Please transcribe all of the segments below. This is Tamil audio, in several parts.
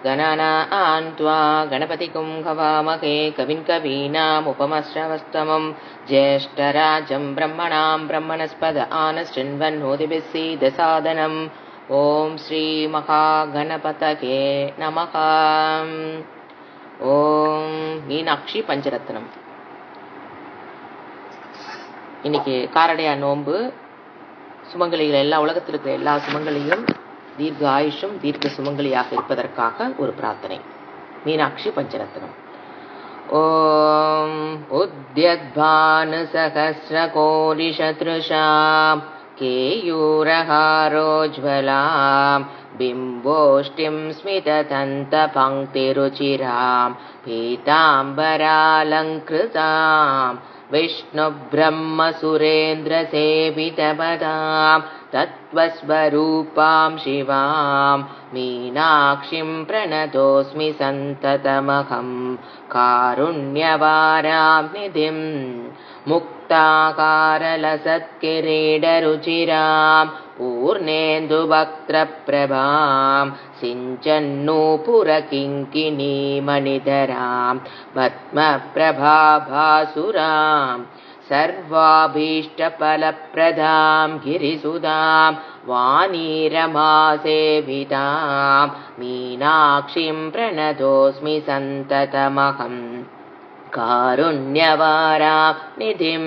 गणानां त्वा गणपतिं हवामहे कविं कवीनामुपमश्रवस्तमं ज्येष्ठराजं ब्रह्मणां ब्रह्मणस्पद आनशृण्वन्नोतिभिस्सीदसादनम् ஓம் ஸ்ரீ மகாகணபதயே நமஹ. ஓம் மீனாட்சி பஞ்சரத்னம். இன்னைக்கு காரடையா நோன்பு. சுமங்கலிகள் எல்லா உலகத்தில் இருக்கிற எல்லா சுமங்கலியும் தீர்க்க ஆயுஷும் தீர்க்க சுமங்கலியாக இருப்பதற்காக ஒரு பிரார்த்தனை. மீனாட்சி பஞ்சரத்னம். ஓம் உத்யத்பானு சகஸ்ரகோடிசத்ருஷாம் केयूरहारोज्ज्वलां बिम्बोष्टिं स्मितदन्तपङ्क्तिरुचिरां पीताम्बरालङ्कृतां विष्णुब्रह्मसुरेन्द्रसेवितपदां तत्त्वस्वरूपां शिवां मीनाक्षीं प्रणतोऽस्मि सन्ततमहं कारुण्यवारां निधिं मुक्ताकारलसत्किरीटरुचिरां पूर्णेन्दुवक्त्रप्रभां सिञ्चन्नूपुरकिङ्किणीमणिधरां पद्मप्रभाभासुरां सर्वाभीष्टफलप्रदां गिरिसुधां वाणीरमासेवितां मीनाक्षीं प्रणतोऽस्मि सन्ततमहं कारुण्यवारां निधिं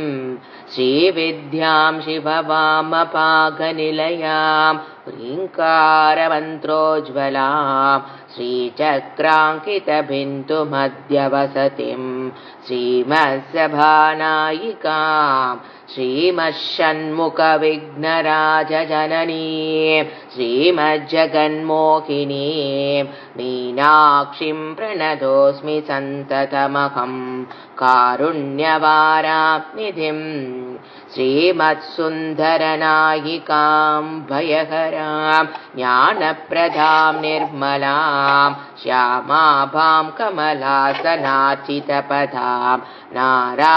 श्रीविद्यां शिववामपाकनिलयां ह्रीङ्कारमन्त्रोज्ज्वलां श्रीचक्राङ्कितबिन्दुमध्यवसतिं श्रीमत्सभानायिकां श्रीमच्छण्मुखविघ्नराजजननीं श्रीमज्जगन्मोहिनीं मीनाक्षीं प्रणतोऽस्मि सन्ततमहं कारुण्यवारां निधिं श्रीमत्सुन्दरनायिकां भयहरां ज्ञानप्रदां निर्मलां श्यामाभां कमलासनार्चितपदां नारायणस्यानुजां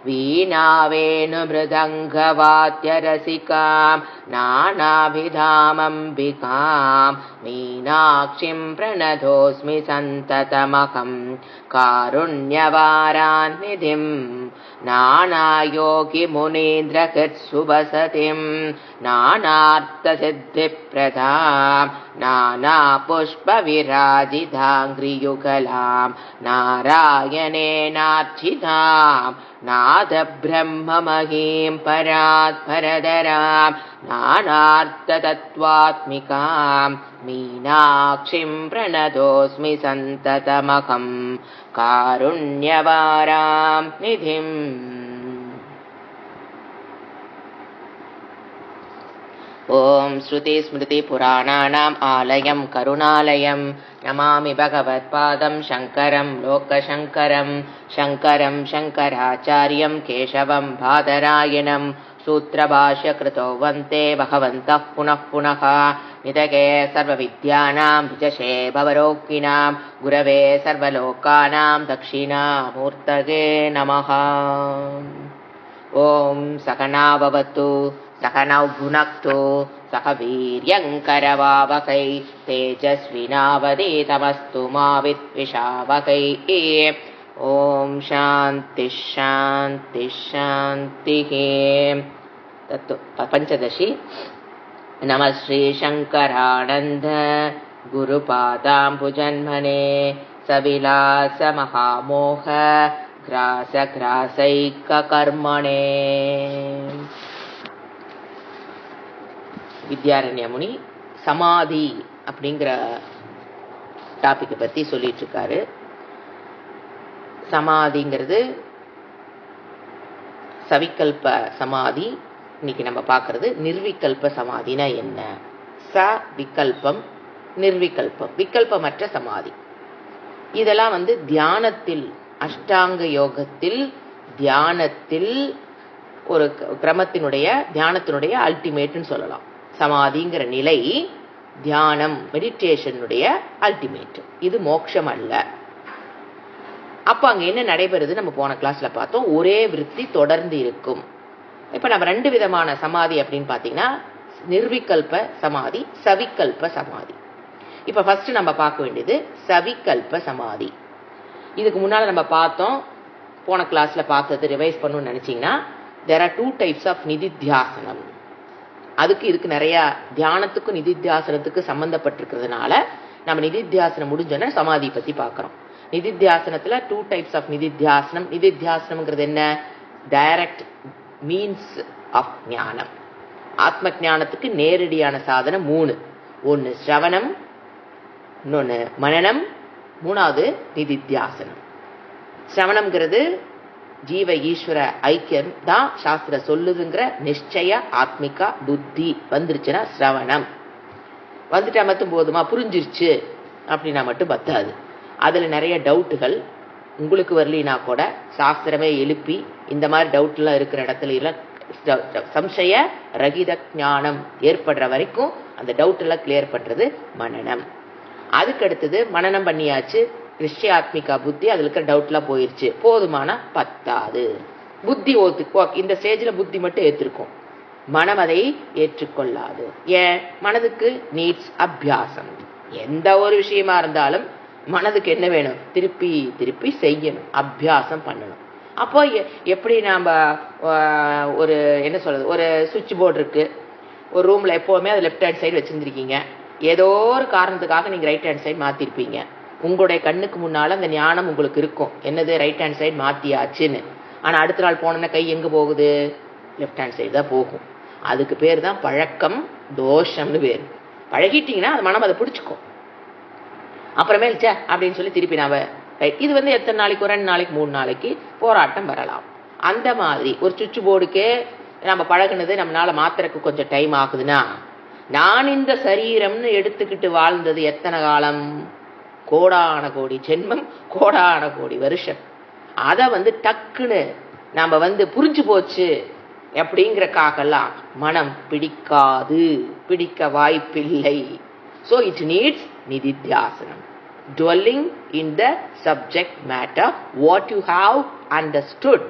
वीणावेणुमृदङ्गवाद्यरसिकां नानाभिधामम्बिकां मीनाक्षीं प्रणतोऽस्मि सन्ततमहं कारुण्यवारां निधिं नानायोगिमुनीन्द्रकृत्सुवसतिं नानार्थसिद्धिप्रदां नानापुष्पविराजिताङ्घ्रियुगलां नारायणेनार्चितां नादब्रह्ममहीं परात्परदरां नानार्थतत्त्वात्मिकां मीनाक्षीं प्रणतोऽस्मि सन्ततमहं कारुण्यवारां निधिम्. ஓம் ஸ்ருதி ஸ்மிருதி புராணானாம் ஆலயம் கருணாலயம் நமாமி பகவத்பாதம் சங்கரம் லோகசங்கரம் சங்கரம் சங்கராச்சாரியம் கேசவம் பாதராயணம் சூத்ரபாஷ்யகிருதோ வந்தே பகவந்தः புனः புனः நிதகே சர்வவித்யானாம் விஜஷே பவரோக்கினாம் குரவே சர்வலோகானாம் தக்ஷிணாமூர்த்தகே நமः. ஓம் சகனா பவது சகனௌ புனக்து சக வீர்யங்கரவாவகை தேஜஸ்வினாவதீதமஸ்து மா வித்விஷாவகை. ஓம் சாந்தி ஷாந்தி ஷாந்தி. பஞ்சதசி. நம ஸ்ரீ சங்கரானந்த குருபாதாம்புஜன்மனே சவிலாச மகாமோக கிராச கிராசைக்க கர்மணே. வித்யாரண்ய முனி சமாதி அப்படிங்கிற டாபிக்கை பற்றி சொல்லிட்டு இருக்காரு. சமாதிங்கிறது சவிகல்ப சமாதி. இன்னைக்கு நம்ம பார்க்கறது நிர்விகல்ப சமாதினா என்ன? ச விகல்பம், நிர்விகல்பம், விகல்பமற்ற சமாதி. இதெல்லாம் தியானத்தில், அஷ்டாங்க யோகத்தில், தியானத்தில் ஒரு கிரமத்தினுடைய தியானத்தினுடைய அல்டிமேட்னு சொல்லலாம். சமாதிங்கிற நிலை தியானம், மெடிடேஷனுடைய அல்டிமேட். இது மோட்சம் அல்ல. அப்ப அங்க என்ன நடைபெறுது நம்ம போன கிளாஸ்ல பார்த்தோம். ஒரே விருத்தி தொடர்ந்து இருக்கும். இப்ப நம்ம ரெண்டு விதமான சமாதி அப்படின்னு பாத்தீங்கன்னா நிர்விகல்ப சமாதி, சவிகல்ப சமாதி. இப்ப ஃபர்ஸ்ட் நம்ம பார்க்க வேண்டியது சவிகல்ப சமாதி. இதுக்கு முன்னால நம்ம பார்த்தோம், போன கிளாஸ்ல பார்த்தது ரிவைஸ் பண்ணணும்னு நினைச்சீங்கன்னா, there are 2 types of நிதித்தியாசனம். இதுக்கு நிறைய தியானத்துக்கும் நிதித்தியாசனத்துக்கு சம்பந்தப்பட்டிருக்கிறதுனால நம்ம நிதித்தியாசனம் முடிஞ்சோன்னா சமாதி பத்தி பார்க்கிறோம். நிதித்தியாசனத்துல 2 types of நிதித்தியாசனம். நிதித்தியாசனம்ங்கிறது என்ன? டைரக்ட் மீன்ஸ் ஆஃப் ஞானம். ஆத்ம ஞானத்துக்கு நேரடியான சாதனம் 3. ஒன்னு ஸ்ரவணம், இன்னொன்னு மனனம், மூணாவது நிதித்தியாசனம். ஸ்ரவணம்ங்கிறது ஜீவ ஈஸ்வர ஐக்கியம் தான் சாஸ்திர சொல்லுதுங்கிற நிச்சய ஆத்மிகா புத்தி வந்துருச்சுன்னா ஸ்ரவணம். வந்துட்டா மட்டும் போதுமா? புரிஞ்சிருச்சு அப்படின்னா மட்டும் பத்தாது. அதுல நிறைய டவுட்டுகள் உங்களுக்கு வரலினா கூட சாஸ்திரமே எழுப்பி இந்த மாதிரி டவுட் எல்லாம் இருக்கிற இடத்துல எல்லாம் சம்சய ரகித ஞானம் ஏற்படுற வரைக்கும் அந்த டவுட் எல்லாம் கிளியர் பண்றது மனனம். அதுக்கு அடுத்தது மனனம் பண்ணியாச்சு, நிச்சயாத்மிகா புத்தி, அதுல இருக்கிற டவுட் எல்லாம் போயிருச்சு, போதுமான பத்தாது. புத்தி இந்த ஸ்டேஜ்ல புத்தி மட்டும் ஏற்றிருக்கும், மனம் அதை ஏற்றுக்கொள்ளாது. ஏன்? மனதுக்கு நீட்ஸ் அபியாசம். எந்த ஒரு விஷயமா இருந்தாலும் மனதுக்கு என்ன வேணும்? திருப்பி திருப்பி செய்யணும், அபியாசம் பண்ணணும். அப்போ எப்படி நாம ஒரு என்ன சொல்றது, ஒரு சுவிட்ச் போர்டு இருக்கு, ஒரு ரூம்ல எப்பவுமே அது லெஃப்ட் ஹேண்ட் சைடு வச்சிருந்திருக்கீங்க, ஏதோ ஒரு காரணத்துக்காக நீங்க ரைட் ஹேண்ட் சைடு மாத்திருப்பீங்க. உங்களுடைய கண்ணுக்கு முன்னால அந்த ஞானம் உங்களுக்கு இருக்கும், என்னது ரைட் ஹேண்ட் சைடு மாத்தியாச்சுன்னு. ஆனா அடுத்த நாள் போனோன்னா கை எங்க போகுது? லெஃப்ட் ஹேண்ட் சைடு தான் போகும். அதுக்கு பேர் தான் பழக்கம் தோஷம்னு பேர். பழகிட்டீங்கன்னா அது மனம் அதை பிடிச்சிக்கும். அப்புறமேல் சே அப்படின்னு சொல்லி திருப்பி நாம ரைட். இது எத்தனை நாளைக்கு? 2 நாளைக்கு 3 நாளைக்கு போராட்டம் வரலாம். அந்த மாதிரி ஒரு சுவிட்ச் போர்டுக்கே நம்ம பழகுனது நம்மளால மாத்திரக்கு கொஞ்சம் டைம் ஆகுதுன்னா, நான் இந்த சரீரம்னு எடுத்துக்கிட்டு வாழ்ந்தது எத்தனை காலம்? கோடான கோடி ஜென்மம், கோடான கோடி வருஷம். அதை டக்குன்னு நாம புரிஞ்சு போச்சு அப்படிங்கிறக்காகலாம் மனம் பிடிக்காது, பிடிக்க வாய்ப்பில்லை. So it needs நிதித்தியாசனம், dwelling in the subject matter, what you have understood.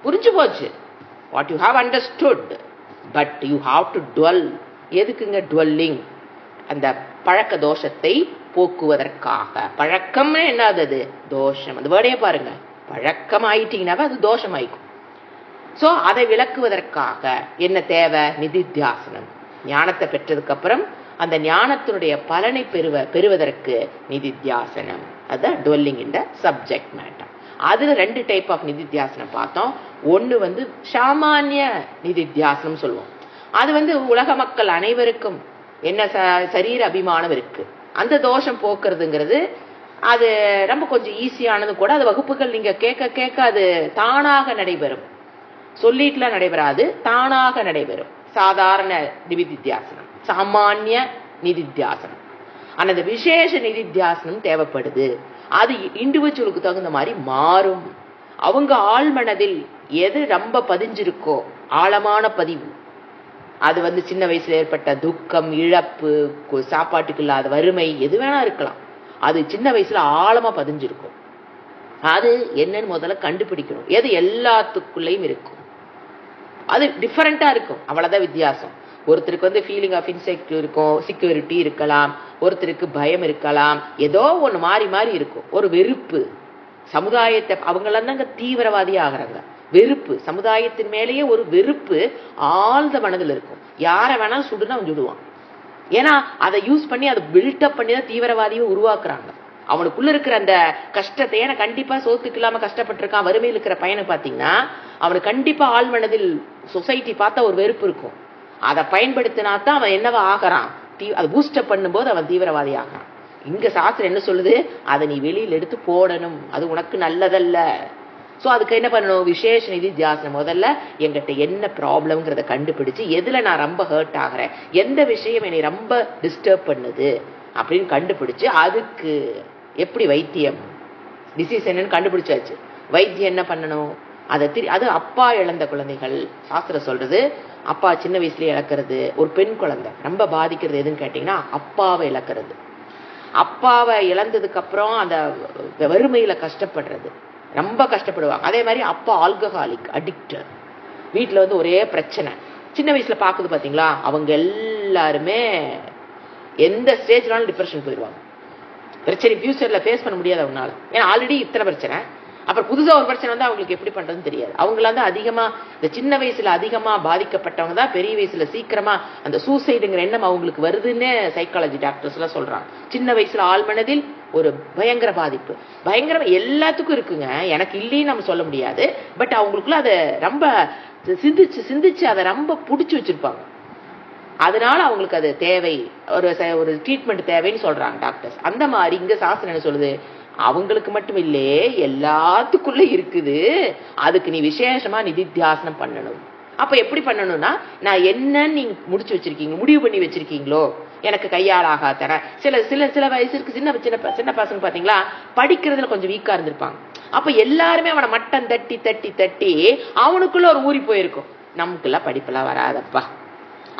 புரிஞ்சு போச்சு, what you have understood, but you have to dwell. எதுக்குங்க dwelling? அந்த பழக்க தோஷத்தை போக்குவதற்காக. பழக்கம்னு என்னது? தோஷம். அந்த வேர்டே பாருங்க, பழக்கம் ஆயிட்டீங்கன்னாவே அது தோஷம் ஆயிக்கும். சோ அதை விளக்குவதற்காக என்ன தேவை? நிதித்தியாசனம். ஞானத்தை பெற்றதுக்கு அப்புறம் அந்த ஞானத்தினுடைய பலனை பெறுவதற்கு நிதித்தியாசனம். அதான் dwelling in the subject matter. அதுல 2 டைப் ஆஃப் நிதித்தியாசனம் பார்த்தோம். ஒன்னு சாமானிய நிதித்தியாசனம் சொல்லுவோம். அது உலக மக்கள் அனைவருக்கும் என்ன சரீர அபிமானம் இருக்கு, அந்த தோஷம் போக்குறதுங்கிறது அது ரொம்ப கொஞ்சம் ஈஸியானது கூட. அது வகுப்புகள் நீங்க கேட்க கேட்க அது தானாக நடைபெறும், சொல்லிட்டுலாம் நடைபெறாது, தானாக நடைபெறும். சாதாரண நிதித்தியாசனம், சாமானிய நிதித்தியாசனம். ஆனா அந்த விசேஷ நிதித்தியாசனம் தேவைப்படுது. அது இண்டிவிஜுவலுக்கு தகுந்த மாதிரி மாறும். அவங்க ஆழ்மனதில் எது ரொம்ப பதிஞ்சிருக்கோ, ஆழமான பதிவு, அது சின்ன வயசுல ஏற்பட்ட துக்கம், இழப்பு, சாப்பாட்டுக்கு இல்லாத வறுமை, எது வேணா இருக்கலாம். அது சின்ன வயசுல ஆழமா பதிஞ்சிருக்கும். அது என்னன்னு முதல்ல கண்டுபிடிக்கணும். எது எல்லாத்துக்குள்ளேயும் இருக்கும், அது டிஃபரெண்டா இருக்கும், அவ்வளவுதான் வித்தியாசம். ஒருத்தருக்கு ஃபீலிங் ஆஃப் இன்செக்யூர் இருக்கும், செக்யூரிட்டி இருக்கலாம், ஒருத்தருக்கு பயம் இருக்கலாம், ஏதோ ஒண்ணு மாறி மாறி இருக்கும். ஒரு வெறுப்பு, சமுதாயத்தை அவங்களாம் தாங்க தீவிரவாதி ஆகிறாங்க. வெறுப்பு, சமுதாயத்தின் மேலேயே ஒரு வெறுப்பு ஆழ்ந்த மனதில் இருக்கும். யாரை வேணாலும் சுடுனா அவன் சுடுவான். ஏன்னா அதை யூஸ் பண்ணி, அதை பில்டப் பண்ணி தான் தீவிரவாதியை உருவாக்குறாங்க. அவனுக்குள்ள இருக்கிற அந்த கஷ்டத்தை, ஏன்னா கண்டிப்பா சோத்துக்கு இல்லாம கஷ்டப்பட்டிருக்கான், வறுமையில் இருக்கிற பையனை பாத்தீங்கன்னா அவனுக்கு கண்டிப்பா ஆழ்மனதில் சொசைட்டி பார்த்தா ஒரு வெறுப்பு இருக்கும். அதை பயன்படுத்தினாத்தான் அவன் என்னவா ஆகிறான், அதை பூஸ்டப் பண்ணும்போது அவன் தீவிரவாதி ஆகிறான். இங்க சாஸ்திரம் என்ன சொல்லுது? அதை நீ வெளியில் எடுத்து போடணும், அது உனக்கு நல்லதல்ல. சோ அதுக்கு என்ன பண்ணணும்? விசேஷ நிதித்தியாசனம். முதல்ல என்கிட்ட என்ன ப்ராப்ளம்ங்கிறத கண்டுபிடிச்சு, எதுல நான் ரொம்ப ஹர்ட் ஆகிறேன், எந்த விஷயம் என்னை ரொம்ப டிஸ்டர்ப் பண்ணுது அப்படின்னு கண்டுபிடிச்சு, அதுக்கு எப்படி வைத்தியம், டிசீஸ் என்னன்னு கண்டுபிடிச்சாச்சு. வைத்தியம் என்ன பண்ணணும்? அது அப்பா இழந்த குழந்தைகள் சாஸ்திரம் சொல்றது, அப்பா சின்ன வயசுலயே இழக்கிறது. ஒரு பெண் குழந்தை ரொம்ப பாதிக்கிறது எதுன்னு கேட்டீங்கன்னா அப்பாவை இழக்கிறது. அப்பாவை இழந்ததுக்கு அப்புறம் அந்த வறுமையில கஷ்டப்படுறது, ரொம்ப கஷ்டப்படுவாங்க. அதே மாதிரி அப்பா ஆல்கஹாலிக் அடிக்டர், வீட்டுல ஒரே பிரச்சனை, சின்ன வயசுல பாக்குது பாத்தீங்களா, அவங்க எல்லாருமே எந்த ஸ்டேஜ்னாலும் டிப்ரெஷன் போயிடுவாங்க. பிரச்சனை ஃபியூச்சர்ல ஃபேஸ் பண்ண முடியாது அவங்களால. ஏன்னா ஆல்ரெடி இத்தனை பிரச்சனை, அப்புறம் புதுசா ஒரு பிரச்சனை வந்து அவங்களுக்கு எப்படி பண்றதுன்னு தெரியாது. அவங்கள வந்து அதிகமா இந்த சின்ன வயசுல அதிகமா பாதிக்கப்பட்டவங்க தான் பெரிய வயசுல சீக்கிரமா அந்த சூசைடுங்கிற எண்ணம் அவங்களுக்கு வருதுன்னு சைக்காலஜி டாக்டர்ஸ் எல்லாம் சொல்றாங்க. சின்ன வயசுல ஆழ்மனதில் ஒரு பயங்கர பாதிப்பு, பயங்கர எல்லாத்துக்கும் இருக்குங்க, எனக்கு இல்லைன்னு நம்ம சொல்ல முடியாது. பட் அவங்களுக்குள்ள அதை ரொம்ப சிந்திச்சு அதை ரொம்ப புடிச்சு வச்சிருப்பாங்க. அதனால அவங்களுக்கு அது தேவை, ஒரு ட்ரீட்மெண்ட் தேவைன்னு சொல்றாங்க டாக்டர்ஸ். அந்த மாதிரி இங்க சாஸ்திரம் என்ன சொல்லுது, அவங்களுக்கு மட்டும் இல்லே எல்லாத்துக்குள்ள இருக்குது, அதுக்கு நீ விசேஷமா நிதித்தியாசனம் பண்ணணும். அப்ப எப்படி பண்ணணும்னா, நான் என்னன்னு நீங்க முடிச்சு வச்சிருக்கீங்க, முடிவு பண்ணி வச்சிருக்கீங்களோ, எனக்கு கையால் ஆகாதன சில வயசுக்கு சின்ன பசங்க பாத்தீங்களா படிக்கிறதுல கொஞ்சம் வீக்கா இருந்திருப்பாங்க. அப்ப எல்லாருமே அவனை மட்டம் தட்டி தட்டி தட்டி அவனுக்குள்ள ஒரு ஊறி போயிருக்கும், நமக்குள்ள படிப்பெல்லாம் வராதப்பா.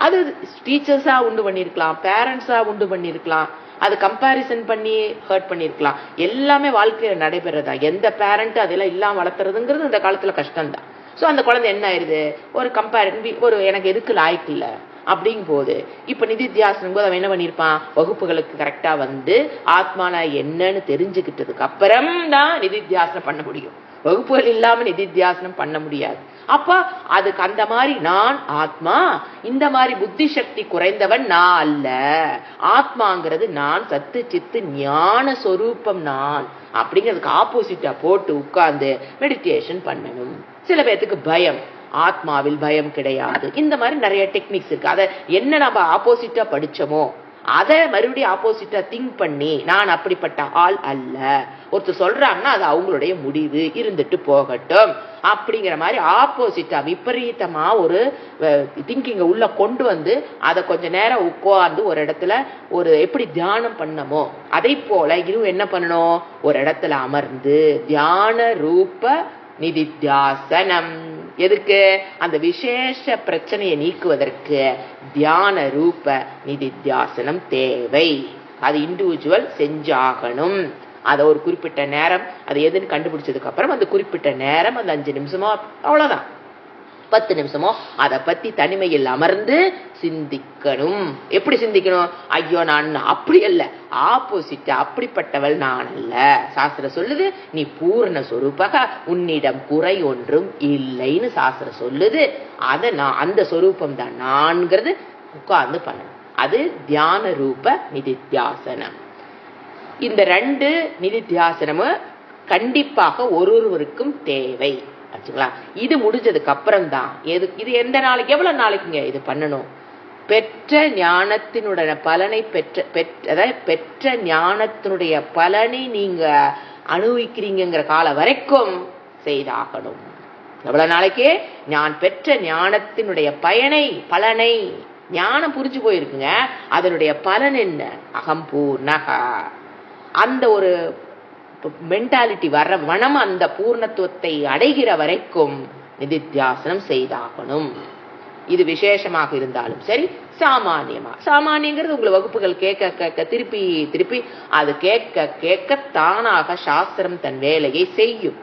அது டீச்சர்ஸா உண்டு பண்ணிருக்கலாம், பேரண்ட்ஸா உண்டு பண்ணிருக்கலாம், அது கம்பேரிசன் பண்ணி ஹர்ட் பண்ணிருக்கலாம். எல்லாமே வாழ்க்கையில நடைபெறதா. எந்த பேரண்ட் அதெல்லாம் இல்லாம வளர்த்துறதுங்கிறது இந்த காலத்துல கஷ்டம்தான். சோ அந்த குழந்தை என்ன ஆயிருது, ஒரு எனக்கு எதுக்கு லாய்க்கு இல்ல அப்படிங்கும் போது இப்ப நிதித்தியாசனம் போது அவன் என்ன பண்ணிருப்பான், வகுப்புகளுக்கு கரெக்டா வந்து ஆத்மானா என்னன்னு தெரிஞ்சுக்கிட்டதுக்கு அப்புறம் தான் நிதித்தியாசனம் பண்ண முடியும். வகுப்புகள் இல்லாம நிதித்தியாசனம் பண்ண முடியாது. அப்ப அதுக்கு அந்த மாதிரி நான் ஆத்மா, இந்த மாதிரி புத்தி சக்தி குறைந்தவன் நான் அல்ல, ஆத்மாங்கிறது நான், சத்து சித்து ஞான சொரூபம் நான் அப்படிங்கிறதுக்கு ஆப்போசிட்டா போட்டு உட்கார்ந்து மெடிடேஷன் பண்ணணும். சில பேர்த்துக்கு பயம், ஆத்மாவில் பயம் கிடையாது. இந்த மாதிரி நிறைய டெக்னிக்ஸ் இருக்கு. அதை என்ன நம்ம ஆப்போசிட்டா படிச்சோமோ அதை மறுபடியும் ஆப்போசிட்டா திங்க் பண்ணி நான் அப்படிப்பட்ட ஆள் அல்ல, ஒருத்தர் சொல்றாங்கன்னா அது அவங்களுடைய முடிவு, இருந்துட்டு போகட்டும் அப்படிங்கிற மாதிரி ஆப்போசிட்டா விபரீதமா ஒரு திங்கிங்க உள்ள கொண்டு வந்து அதை கொஞ்ச நேரம் உட்கார்ந்து ஒரு இடத்துல ஒரு எப்படி தியானம் பண்ணமோ அதை போல இதுவும் என்ன பண்ணணும், ஒரு இடத்துல அமர்ந்து தியான ரூப நிதித்தியாசனம். எதுக்கு, அந்த விசேஷ பிரச்சனையை நீக்குவதற்கு தியான ரூப நிதித்தியாசனம் தேவை. அது இண்டிவிஜுவல் செஞ்சாகணும். அதை ஒரு குறிப்பிட்ட நேரம், அது எதுன்னு கண்டுபிடிச்சதுக்கு அப்புறம் அந்த குறிப்பிட்ட நேரம், அந்த 5 நிமிஷமோ அவ்வளவுதான் 10 நிமிஷமோ அதை பத்தி தனிமையில் அமர்ந்து சிந்திக்கணும். எப்படி சிந்திக்கணும், ஐயோ நான் அப்படி அல்ல, ஆப்போசிட், அப்படிப்பட்டவள் நான் அல்ல. சாஸ்திரம் சொல்லுது நீ பூர்ண சொரூபக, உன்னிடம் குறை ஒன்றும் இல்லைன்னு சாஸ்திரம் சொல்லுது. அதை நான் அந்த சொரூபம் தான் நான்கிறது உட்கார்ந்து பண்ணணும். அது தியான ரூப நிதித்தியாசனம். இந்த 2 நிதித்தியாசனமும் கண்டிப்பாக ஒருவருக்கும் தேவை. இது முடிஞ்சதுக்கு அப்புறம் தான் இது எந்த நாளைக்கு எவ்வளவு நாளைக்குங்க இது பண்ணணும், பெற்ற ஞானத்தினுடைய பலனை பெற்ற ஞானத்தினுடைய பலனை நீங்க அனுபவிக்கிறீங்கிற காலம் வரைக்கும் செய்தாகணும். எவ்வளவு நாளைக்கு, நான் பெற்ற ஞானத்தினுடைய பலனை ஞானம் புரிஞ்சு போயிருக்குங்க, அதனுடைய பலன் என்ன, அகம்பூர்ணகா, அந்த ஒரு மென்டாலிட்டி வர்ற மனம் அந்த பூர்ணத்துவத்தை அடைகிற வரைக்கும் நிதித்தியாசனம் செய்தாகணும். இது விசேஷமாக இருந்தாலும் சரி, சாமானியங்கிறது உங்களை வகுப்புகள் கேட்க திருப்பி திருப்பி அது கேட்க தானாக சாஸ்திரம் தன் வேலையை செய்யும்.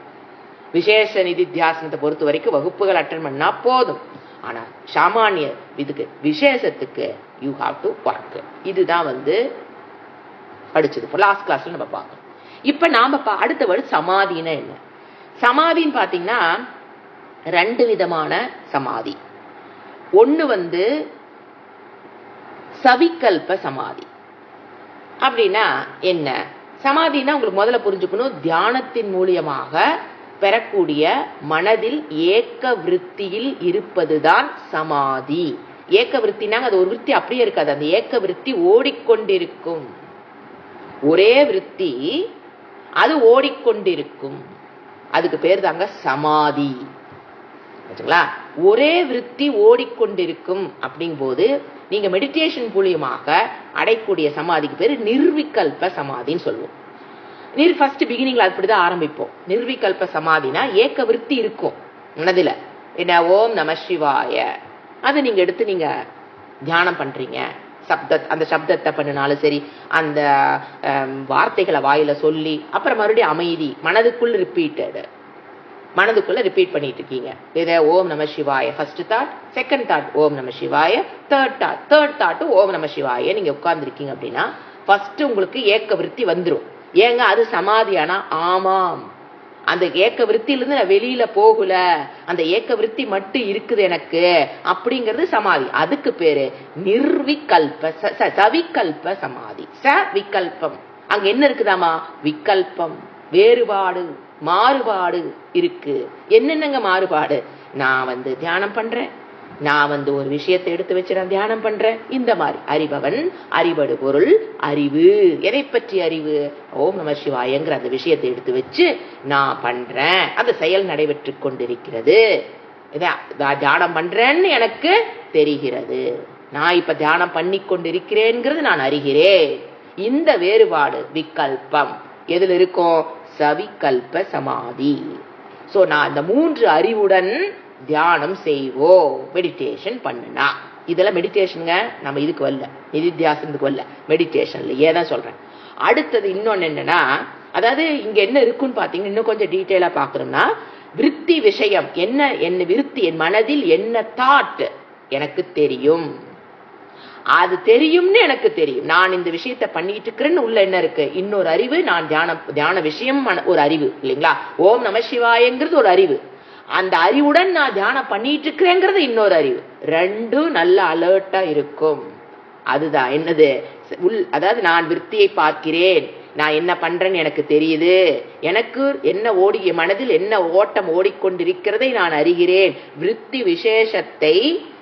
விசேஷ நிதித்தியாசனத்தை பொறுத்த வரைக்கும் வகுப்புகள் அட்டெண்ட் பண்ணா போதும். ஆனா சாமானிய இதுக்கு விசேஷத்துக்கு யூ ஹாவ் டு ஒர்க். இதுதான் படிச்சது லாஸ்ட் கிளாஸ்ல நம்ம பார்க்கணும். இப்ப நாம அடுத்த வேர்டு சமாதினா என்ன. சமாதின்னு பாத்தீங்கன்னா 2 விதமான சமாதி. ஒண்ணு சவிகல்ப சமாதி. அப்படின்னா என்ன, சமாதினா உங்களுக்கு முதல்ல புரிஞ்சுக்கணும், தியானத்தின் மூலியமாக பெறக்கூடிய மனதில் ஏக்க விருத்தியில் இருப்பதுதான் சமாதி. ஏக்க விருத்தினாங்க அது ஒரு விருத்தி அப்படியே இருக்காது, அந்த ஏக்க விருத்தி ஓடிக்கொண்டிருக்கும். ஒரே விருத்தி அது ஓடிக்கொண்டிருக்கும், அதுக்கு பேர் தாங்க சமாதி. ஒரே விருத்தி ஓடிக்கொண்டிருக்கும் அப்படிங்கும் போது நீங்க மெடிடேஷன் மூலியமாக அடையக்கூடிய சமாதிக்கு பேரு நிர்விகல்ப சமாதின்னு சொல்லுவோம். ஃபர்ஸ்ட் பிகினிங்ல அப்படிதான் ஆரம்பிப்போம். நிர்விகல்ப சமாதினா ஏக்க விருத்தி இருக்கும் மனதில, என்ன ஓம் நம சிவாய, அதை நீங்க எடுத்து நீங்க தியானம் பண்றீங்க. அந்த சப்தத்தை பண்ணினாலும் சரி, அந்த வார்த்தைகளை வாயில சொல்லி அப்புறம் மறுபடியும் அமைதி மனதுக்குள் ரிப்பீட்டட். மனதுக்குள்ள ரிப்பீட் பண்ணிட்டு இருக்கீங்க. இதை ஓம் நம சிவாய ஃபர்ஸ்ட் தாட், செகண்ட் தாட் ஓம் நம சிவாய, தேர்ட் தாட் ஓம் நம சிவாய நீங்க உட்கார்ந்துருக்கீங்க அப்படின்னா ஃபர்ஸ்ட் உங்களுக்கு ஏக்க விருத்தி வந்துடும். ஏங்க அது சமாதியானா? ஆமாம், அந்த ஏக்க விருத்தியிலிருந்து நான் வெளியில போகல, அந்த ஏக்க விருத்தி மட்டும் இருக்குது எனக்கு அப்படிங்கிறது சமாதி. அதுக்கு பேரு நிர்விகல்ப சவிகல்ப சமாதி. விகல்பம் அங்க என்ன இருக்குதாமா? விகல்பம், வேறுபாடு, மாறுபாடு இருக்கு. என்னென்னங்க மாறுபாடு? நான் தியானம் பண்றேன், நான் ஒரு விஷயத்தை எடுத்து வச்சு நான் தியானம் பண்றேன். இந்த மாதிரி அறிபவன், அறிபடு பொருள், அறிவு. எதை பற்றி அறிவு? ஓம் நம சிவாயங்கிற அந்த விஷயத்தை எடுத்து வச்சு நான் பண்றேன், அந்த செயல் நடைபெற்று கொண்டிருக்கிறது. தியானம் பண்றேன்னு எனக்கு தெரிகிறது, நான் இப்ப தியானம் பண்ணி கொண்டிருக்கிறேங்கிறது நான் அறிகிறேன். இந்த வேறுபாடு விகல்பம் எதுல இருக்கும்? சவிகல்ப சமாதி. சோ நான் இந்த 3 அறிவுடன் தியானம் செய்வோம், மெடிடேஷன் பண்ணுனா. இதெல்லாம் மெடிடேஷனுங்க, நம்ம இதுக்கு வரல, நிதித்தியாசனத்துக்கு வரல, மெடிடேஷன்ல ஏதான் சொல்றேன். அடுத்தது இன்னொன்னு என்னன்னா, அதாவது இங்க என்ன இருக்குன்னு பாத்தீங்கன்னா இன்னும் கொஞ்சம் டீட்டெயிலா பாக்கணும்னா, விருத்தி விஷயம் என்ன விருத்தி, என் மனதில் என்ன தாட் எனக்கு தெரியும், அது தெரியும்னு எனக்கு தெரியும். நான் இந்த விஷயத்தை பண்ணிட்டு இருக்கிறேன்னு உள்ள என்ன இருக்கு? இன்னொரு அறிவு. நான் தியான விஷயம் ஒரு அறிவு இல்லைங்களா? ஓம் நம சிவாயங்கிறது ஒரு அறிவு. அந்த அறிவுடன் நான் தியானம் பண்ணிட்டு இருக்கிறேங்கிறது இன்னொரு அறிவு. ரெண்டும் நல்ல அலர்ட்டா இருக்கும். அதுதான் என்னது? அதாவது நான் விருத்தியை பார்க்கிறேன், நான் என்ன பண்றேன்னு எனக்கு தெரியுது, எனக்கு என்ன மனதில் என்ன ஓட்டம் ஓடிக்கொண்டிருக்கிறதை நான் அறிகிறேன், விருத்தி விசேஷத்தை,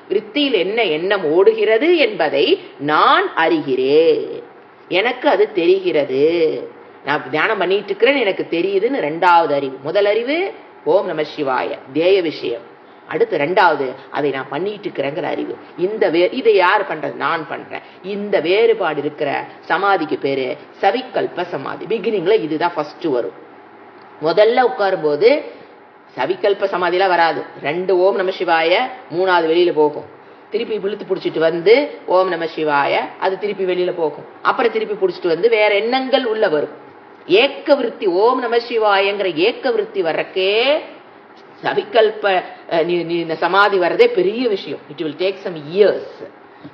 விருத்தியில் என்ன எண்ணம் ஓடுகிறது என்பதை நான் அறிகிறேன், எனக்கு அது தெரிகிறது. நான் தியானம் பண்ணிட்டு இருக்கிறேன்னு எனக்கு தெரியுதுன்னு 2வது அறிவு. முதல் அறிவு ஓம் நம சிவாய, தேய விஷயம். அடுத்து 2வது அதை நான் பண்ணிட்டு இருக்கிறேங்கிற அறிவு. இதை யார் பண்றது? நான் பண்றேன். இந்த வேறுபாடு இருக்கிற சமாதிக்கு பேரு சவிகல்ப சமாதி. பிகினிங்ல இதுதான் ஃபர்ஸ்ட் வரும். முதல்ல உட்காரும் போது சவிகல்ப சமாதிலாம் வராது. 2 ஓம் நம சிவாய, 3வது வெளியில போகும். திருப்பி இழுத்து பிடிச்சிட்டு ஓம் நம சிவாய, அது திருப்பி வெளியில போகும். அப்புறம் திருப்பி பிடிச்சிட்டு வேற எண்ணங்கள் உள்ள வரும். ஏக்க விருத்தி, ஓம் நம சிவாயங்கிற ஏக்க விருத்தி வர்றக்கே சவிகல்ப சமாதி வர்றதே பெரிய விஷயம். It will take some years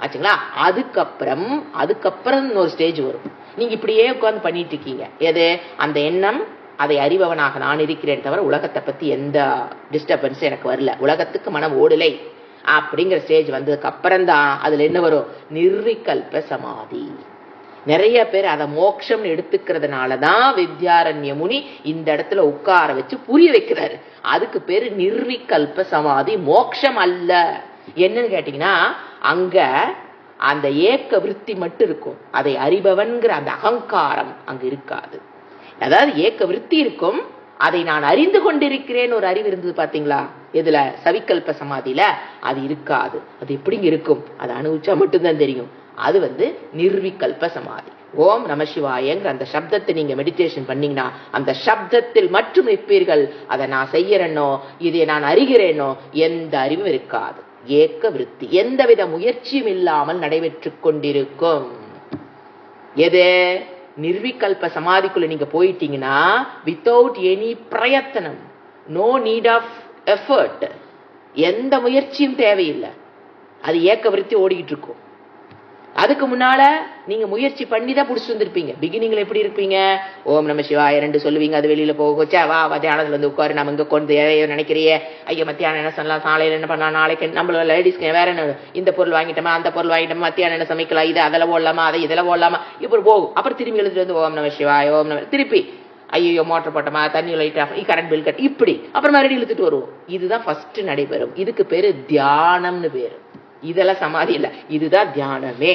ஆச்சுங்களா. அதுக்கப்புறம் ஒரு ஸ்டேஜ் வரும். நீங்க இப்படியே உட்கார்ந்து பண்ணிட்டு இருக்கீங்க. எது? அந்த எண்ணம், அதை அறிபவனாக நான் இருக்கிறேன் தவிர உலகத்தை பத்தி எந்த டிஸ்டர்பன்ஸ் எனக்கு வரல, உலகத்துக்கு மனம் ஓடலை அப்படிங்கிற ஸ்டேஜ் வந்ததுக்கு அப்புறம் தான் அதுல என்ன வரும்? நிர்விகல்ப சமாதி. நிறைய பேர் அதை மோட்சம் எடுத்துக்கிறதுனாலதான் வித்யாரண்ய முனி இந்த இடத்துல உட்கார வச்சு புரிய வைக்கிறாரு. அதுக்கு பேரு நிர்விகல்ப சமாதி, மோட்சம் அல்ல. என்னன்னு கேட்டீங்கன்னா, அங்க அந்த ஏக்க விருத்தி மட்டும் இருக்கும், அதை அறிபவன்கிற அந்த அகங்காரம் அங்க இருக்காது. அதாவது ஏக்க விருத்தி இருக்கும், அதை நான் அறிந்து கொண்டிருக்கிறேன் ஒரு அறிவு இருந்தது பாத்தீங்களா? இதுல சவிகல்ப சமாதியில அது இருக்காது. அது எப்படிங்க இருக்கும்? அதை அனுபவிச்சா மட்டும்தான் தெரியும். அது நிர்விகல்ப சமாதி. ஓம் நம சிவாயங்கிற அந்த சப்தத்தை நீங்க மெடிடேஷன் பண்ணீங்கன்னா அந்த சப்தத்தில் மட்டும் நிற்பீர்கள். அதை நான் செய்யறேனோ, இதை நான் அறிகிறேனோ, எந்த அறிவும் இருக்காது. ஏக்க விருத்தி எந்தவித முயற்சியும் இல்லாமல் நடைபெற்று கொண்டிருக்கும். எது? நிர்விகல்ப சமாதிக்குள்ள நீங்க போயிட்டீங்கன்னா வித்தவுட் எனி பிரயத்தனம், நோ நீட் ஆஃப் எஃபர்ட், எந்த முயற்சியும் தேவையில்லை. அது ஏக்க விருத்தி ஓடிக்கிட்டு இருக்கும். அதுக்கு முன்னால நீங்க முயற்சி பண்ணி தான் புடிச்சு வந்திருப்பீங்க. பிகினிங்ல எப்படி இருப்பீங்க? ஓம் நம சிவாய 2 சொல்லுவீங்க, அது வெளியில போகச்சா, வா தியானத்துல உட்காரு, நம்ம இங்க கொண்டு நினைக்கிறியே, ஐயா மத்தியானம் என்ன சொல்லலாம், சாலையில என்ன பண்ணலாம், நாளைக்கு நம்மள லேடிஸ்க்கு வேற என்ன, இந்த பொருள் வாங்கிட்டோமா, அந்த பொருள் வாங்கிட்டோமா, மத்தியானம் என்ன சமைக்கலாம், இது அதில் போடலாமா, அதை இதில் போடலாமா, இப்படி போகும். அப்புறம் திரும்பி எழுதிட்டு ஓம் நம சிவாய, ஓம் நம, திருப்பி ஐயோ மோட்டர் போட்டோமா, தண்ணி light off, current bill cut, இப்படி அப்புறம் மறுபடியும் இழுத்துட்டு வருவோம். இதுதான் ஃபர்ஸ்ட் நடைபெறும். இதுக்கு பேரு தியானம்னு பேரு. இதெல்லாம் சமாதி இல்லை, இதுதான் தியானமே.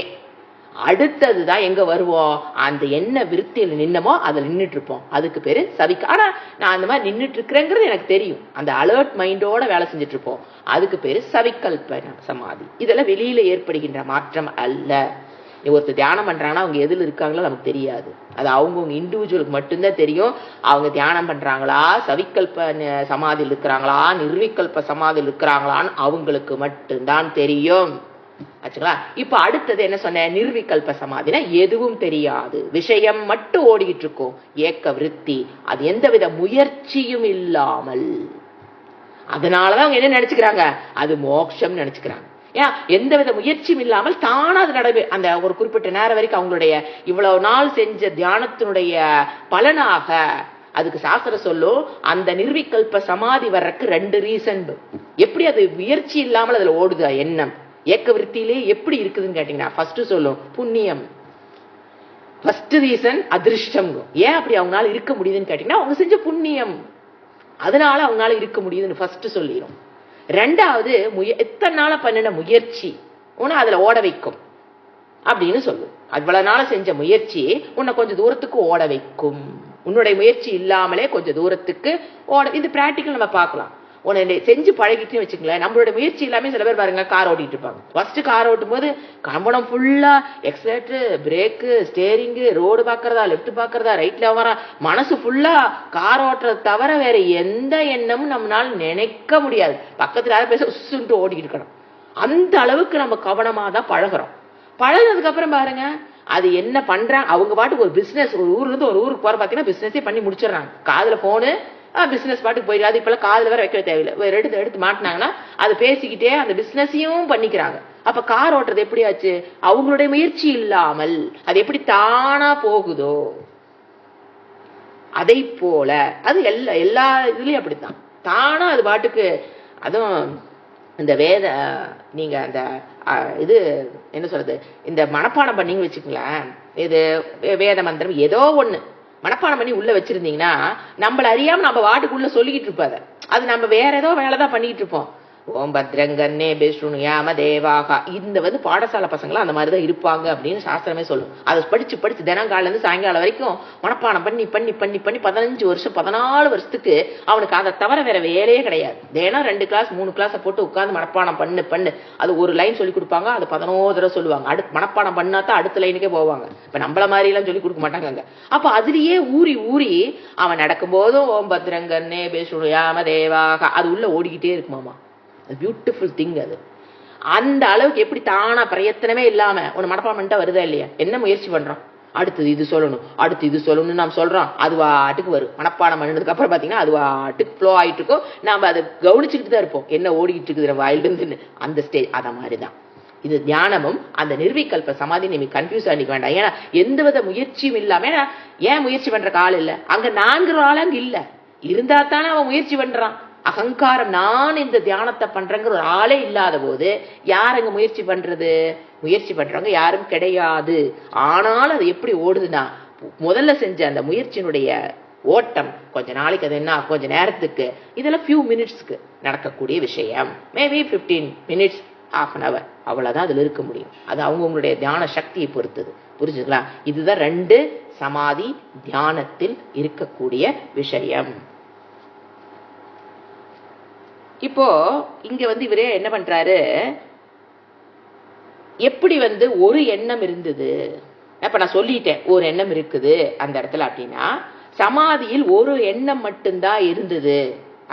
அடுத்ததுதான் எங்க வருவோம்? அந்த என்ன விருத்தியில நின்னமோ அதுல நின்றுட்டு இருப்போம். அதுக்கு பேரு சவிக்க. ஆனா நான் அந்த மாதிரி நின்றுட்டு இருக்கிறேங்கிறது எனக்கு தெரியும். அந்த அலர்ட் மைண்டோட வேலை செஞ்சுட்டு இருப்போம். அதுக்கு பேரு சவிகல்ப சமாதி. இதெல்லாம் வெளியில ஏற்படுகின்ற மாற்றம் அல்ல. ஒருத்தர் தியானம் பண்றாங்கன்னா அவங்க எதுல இருக்காங்களோ நமக்கு தெரியாது. அது அவங்கவுங்க இண்டிவிஜுவலுக்கு மட்டும்தான் தெரியும். அவங்க தியானம் பண்றாங்களா, சவிகல்ப சமாதியில் இருக்கிறாங்களா, நிர்விகல்ப சமாதியில் இருக்கிறாங்களான்னு அவங்களுக்கு மட்டும்தான் தெரியும். ஆச்சுங்களா? இப்ப அடுத்தது என்ன சொன்ன? நிர்விகல்ப சமாதினா எதுவும் தெரியாது, விஷயம் மட்டும் ஓடிக்கிட்டு இருக்கும், ஏக்க விருத்தி, அது எந்தவித முயற்சியும் இல்லாமல். அதனாலதான் அவங்க என்ன நினைச்சுக்கிறாங்க, அது மோட்சம் நினைச்சுக்கிறாங்க. ஏன் எந்தவித முயற்சியும் இல்லாமல் தானா அது நடவு. அந்த ஒரு குறிப்பிட்ட நேரம் வரைக்கும் அவங்களுடைய இவ்வளவு நாள் செஞ்ச தியானத்தினுடைய பலனாக அதுக்கு சாஸ்திரம் சொல்லும், அந்த நிர்விகல்ப சமாதி வர்றதுக்கு 2 ரீசன். எப்படி அது முயற்சி இல்லாமல் அதுல ஓடுது எண்ணம், ஏக்க விருத்தியிலே எப்படி இருக்குதுன்னு கேட்டீங்கன்னா, ஃபர்ஸ்ட் சொல்லும் புண்ணியம். ஃபர்ஸ்ட் ரீசன் அதிருஷ்டம். ஏன் அப்படி அவங்களால இருக்க முடியுதுன்னு கேட்டீங்கன்னா, அவங்க செஞ்ச புண்ணியம், அதனால அவங்களால இருக்க முடியுதுன்னு ஃபர்ஸ்ட் சொல்லிடும். 2வது எத்தனை நாள பண்ணின முயற்சி உன்னை அதுல ஓட வைக்கும் அப்படின்னு சொல்லும். அவ்வளவு நாள செஞ்ச முயற்சி உன்னை கொஞ்சம் தூரத்துக்கு ஓட வைக்கும். உன்னுடைய முயற்சி இல்லாமலே கொஞ்சம் தூரத்துக்கு ஓட. இது பிராக்டிக்கல் நம்ம பார்க்கலாம். உன்னை செஞ்சு பழகிட்டு வச்சுக்கங்களேன். நம்மளோட முயற்சி இல்லாம சில பேர் பாருங்க கார் ஓட்டிட்டு இருப்பாங்க. ஃபர்ஸ்ட் கார் ஓட்டும் போது கம்பளம் ஃபுல்லா எக்ஸலேட்டர், பிரேக்கு, ஸ்டேரிங்கு, ரோடு பாக்குறதா, லெப்ட் பாக்குறதா, ரைட்ல வரா, மனசு ஃபுல்லா கார் ஓட்டுறத தவிர வேற எந்த எண்ணமும் நம்மளால நினைக்க முடியாது. பக்கத்துல யாரும் பேச உசுன்ட்டு ஓடிக்கிட்டு இருக்கணும். அந்த அளவுக்கு நம்ம கவனமா தான் பழகிறோம். பழகினதுக்கு அப்புறம் பாருங்க அது என்ன பண்றாங்க. அவங்க பாட்டுக்கு ஒரு பிசினஸ், ஒரு ஊர்ல இருந்து ஒரு ஊருக்கு போற பாத்தீங்கன்னா பிசினஸே பண்ணி முடிச்சிடறாங்க. காதுல போனு பிசினஸ் பாட்டுக்கு போயிடாது. இப்பெல்லாம் காதுல வேற வைக்க தேவையில்லை. எடுத்து மாட்டினாங்கன்னா அது பேசிக்கிட்டே அந்த பிசினஸையும் பண்ணிக்கிறாங்க. அப்ப கார் ஓட்டுறது எப்படி ஆச்சு? அவங்களுடைய முயற்சி இல்லாமல் அது எப்படி தானா போகுதோ அதை போல அது எல்லா இதுலயும் அப்படித்தான் தானா அது பாட்டுக்கு. அதுவும் இந்த வேத நீங்க அந்த இது என்ன சொல்றது, இந்த மனப்பாடம் பண்ணீங்க வச்சுக்கங்களேன், இது வேத மந்திரம் ஏதோ ஒண்ணு மனப்பாடம் பண்ணி உள்ள வச்சிருந்தீங்கன்னா நம்மள அறியாம நம்ம வாட்டுக்குள்ள சொல்லிக்கிட்டு இருப்பாத. அது நம்ம வேற ஏதோ வேலைதான் பண்ணிட்டு இருப்போம். ஓம் பத்ரங்கன்னே பேசுயாம தேவாகா. இந்த பாடசாலை பசங்களாம் அந்த மாதிரிதான் இருப்பாங்க அப்படின்னு சாஸ்திரமே சொல்லும். அதை படிச்சு தினங்கால இருந்து சாயங்காலம் வரைக்கும் மனப்பாடம் பண்ணி 15 வருஷம் 14 வருஷத்துக்கு அவனுக்கு அதை தவிர வேற வேலையே கிடையாது. தினம் 2 கிளாஸ் 3 கிளாஸ் போட்டு உட்கார்ந்து மனப்பாடம் பண்ணு. அது ஒரு லைன் சொல்லி கொடுப்பாங்க, அது 11 தடவை சொல்லுவாங்க. அடுத்து மனப்பாடம் பண்ணாதான் அடுத்த லைனுக்கே போவாங்க. இப்ப நம்மள மாதிரி எல்லாம் சொல்லி கொடுக்க மாட்டாங்க. அப்ப அதுலயே ஊறி அவன் நடக்கும் போதும் ஓம் பத்ரங்கன்னே பேசுயாம தேவாகா அது உள்ள ஓடிக்கிட்டே இருக்குமாமா. பியூட்டிஃபுல் திங் அது. அந்த அளவுக்கு எப்படி தானா பிரயத்தனமே இல்லாம உன்னை மனப்பாடம் பண்ணிட்டா வருதா இல்லையா? என்ன முயற்சி பண்றோம்? அடுத்தது இது சொல்லணும் நாம் சொல்றோம். அது வாட்டுக்கு வரும். மனப்பாடம் பண்ணதுக்கு அப்புறம் பாத்தீங்கன்னா அது வாட்டுக்கு ஃப்ளோ ஆயிட்டு இருக்கும். நாம அதை கவனிச்சுக்கிட்டு தான் இருப்போம், என்ன ஓடிக்கிட்டு இருக்குது வாயிலிருந்து. அந்த ஸ்டேஜ் அத மாதிரிதான் இது தியானமும் அந்த நிர்விகல்ப சமாதி. நீங்க கன்ஃபியூஸ் ஆகிக்க வேண்டாம். ஏன்னா எந்தவித முயற்சியும் இல்லாம, ஏன் முயற்சி பண்ற ஆள் இல்ல அங்க? 4 ஆள் அங்க இல்ல. இருந்தா தானே அவன் முயற்சி பண்றான். அகங்காரம் நான் இந்த தியானத்தை பண்றேங்கிற ஒரு ஆளே இல்லாத போது யார் அங்க முயற்சி பண்றது? முயற்சி பண்றவங்க யாரும் கிடையாது. ஆனாலும் அது எப்படி ஓடுதுன்னா, முதல்ல செஞ்ச அந்த முயற்சியினுடைய ஓட்டம் கொஞ்ச நாளைக்கு அது என்ன, கொஞ்ச நேரத்துக்கு, இதெல்லாம் ஃபியூ மினிட்ஸ்க்கு நடக்கக்கூடிய விஷயம். Maybe 15 minutes, half an hour, அவ்வளவுதான் அதுல இருக்க முடியும். அது அவங்களுடைய தியான சக்தியை பொறுத்தது. புரிஞ்சுங்களா? இதுதான் 2 சமாதி தியானத்தில் இருக்கக்கூடிய விஷயம். இப்போ இங்க இவரே என்ன பண்றாரு, எப்படி ஒரு எண்ணம் இருந்தது. இப்ப நான் சொல்லிட்டேன் ஒரு எண்ணம் இருக்குது அந்த இடத்துல அப்படின்னா, சமாதியில் ஒரு எண்ணம் மட்டும்தான் இருந்தது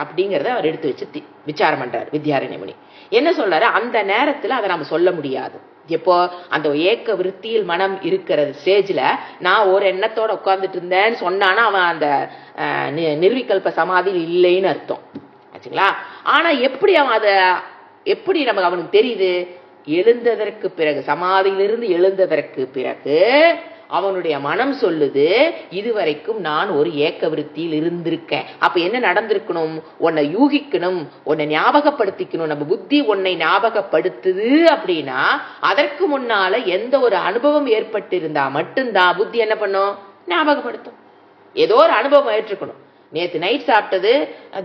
அப்படிங்கறத அவர் எடுத்து வச்சு விசாரம் பண்றாரு வித்யாரண்ய முனி. என்ன சொல்றாரு, அந்த நேரத்துல அதை நம்ம சொல்ல முடியாது. எப்போ அந்த ஏக்க விருத்தியில் மனம் இருக்கிற ஸ்டேஜ்ல நான் ஒரு எண்ணத்தோட உட்கார்ந்துட்டு இருந்தேன்னு சொன்னானா அவன் அந்த நிர்விகல்ப சமாதியில் இல்லைன்னு அர்த்தம் ஆச்சுங்களா. ஆனா எப்படி அவன் எப்படி நமக்கு அவனுக்கு தெரியுது? எழுந்ததற்கு பிறகு, சமாதியிலிருந்து எழுந்ததற்கு பிறகு அவனுடைய மனம் சொல்லுது, இதுவரைக்கும் நான் ஒரு ஏக்க விருத்தியில் இருந்திருக்கேன். அப்ப என்ன நடந்திருக்கணும்? உன்னை யூகிக்கணும், உன்னை ஞாபகப்படுத்திக்கணும். நம்ம புத்தி உன்னை ஞாபகப்படுத்துது அப்படின்னா அதற்கு முன்னால எந்த ஒரு அனுபவம் ஏற்பட்டு இருந்தா மட்டும்தான் புத்தி என்ன பண்ணும்? ஞாபகப்படுத்தும். ஏதோ ஒரு அனுபவம் ஏற்றுக்கணும். நேற்று நைட் சாப்பிட்டது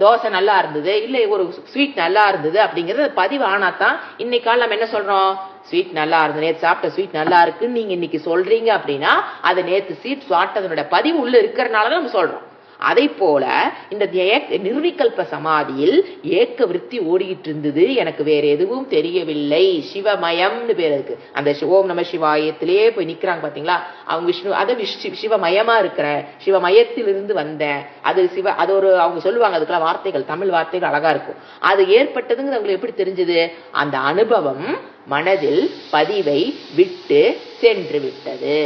தோசை நல்லா இருந்தது, இல்ல ஒரு ஸ்வீட் நல்லா இருந்தது அப்படிங்கறது பதிவு ஆனாதான் இன்னைக்கு கால நம்ம என்ன சொல்றோம், ஸ்வீட் நல்லா இருந்தது, நேற்று சாப்பிட்ட ஸ்வீட் நல்லா இருக்குன்னு நீங்க இன்னைக்கு சொல்றீங்க அப்படின்னா அது நேற்று ஸ்வீட் சாப்பிட்டதனுடைய பதிவு உள்ள இருக்கிறதுனாலதான் நம்ம சொல்றோம். அதை போல இந்த நிர்விகல்ப சமாதியில் ஏக்க விருத்தி ஓடிக்கிட்டு இருந்தது, எனக்கு வேற எதுவும் தெரியவில்லை. சிவமயம்னு பேர் இருக்கு. அந்த ஓம் நம சிவாயத்திலேயே போய் நிக்கிறாங்க பாத்தீங்களா, அவங்க விஷ்ணு, அதை சிவமயமா இருக்கிற, சிவமயத்திலிருந்து வந்தேன். அது அது ஒரு அவங்க சொல்லுவாங்க, அதுக்கெல்லாம் வார்த்தைகள், தமிழ் வார்த்தைகள் அழகா இருக்கும். அது ஏற்பட்டதுங்கிறது அவங்களுக்கு எப்படி தெரிஞ்சது? அந்த அனுபவம் மனதில் பதிவை விட்டு சென்று விட்டது.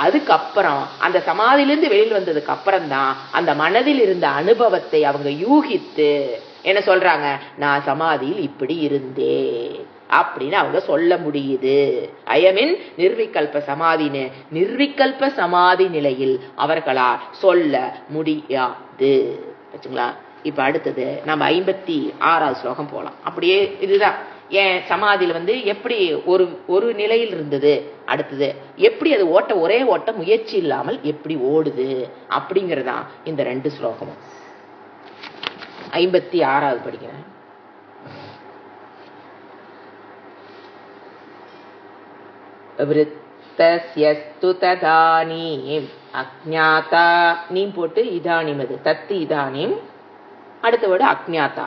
அதுக்கப்புறம் அந்த சமாதியிலிருந்து வெளியில் வந்ததுக்கு அப்புறம் தான் அந்த மனதில் இருந்த அனுபவத்தை அவங்க யூகித்து என்ன சொல்றாங்க? நான் சமாதியில் இப்படி இருந்தேன் அப்படின்னு அவங்க சொல்ல முடியுது. அயமின் நிர்விகல்ப சமாதின்னு நிர்விகல்ப சமாதி நிலையில் அவர்களால் சொல்ல முடியாது. வச்சுங்களா? இப்ப அடுத்தது நம்ம 56வது ஸ்லோகம் போலாம். அப்படியே இதுதான் ஏன் சமாதியில எப்படி ஒரு நிலையில் இருந்தது, அடுத்தது எப்படி அது ஒரே ஓட்ட முயற்சி இல்லாமல் எப்படி ஓடுது அப்படிங்கறதான் இந்த 2 ஸ்லோகமும். 56வது படிக்கிறேன். விருத்தஸ்யஸ்து ததானீம் அஜ்ஞாதா, நீம் போட்டு இதானிம், அது தத்து இதானிம், அடுத்த வேர்டு அஜ்ஞாதா.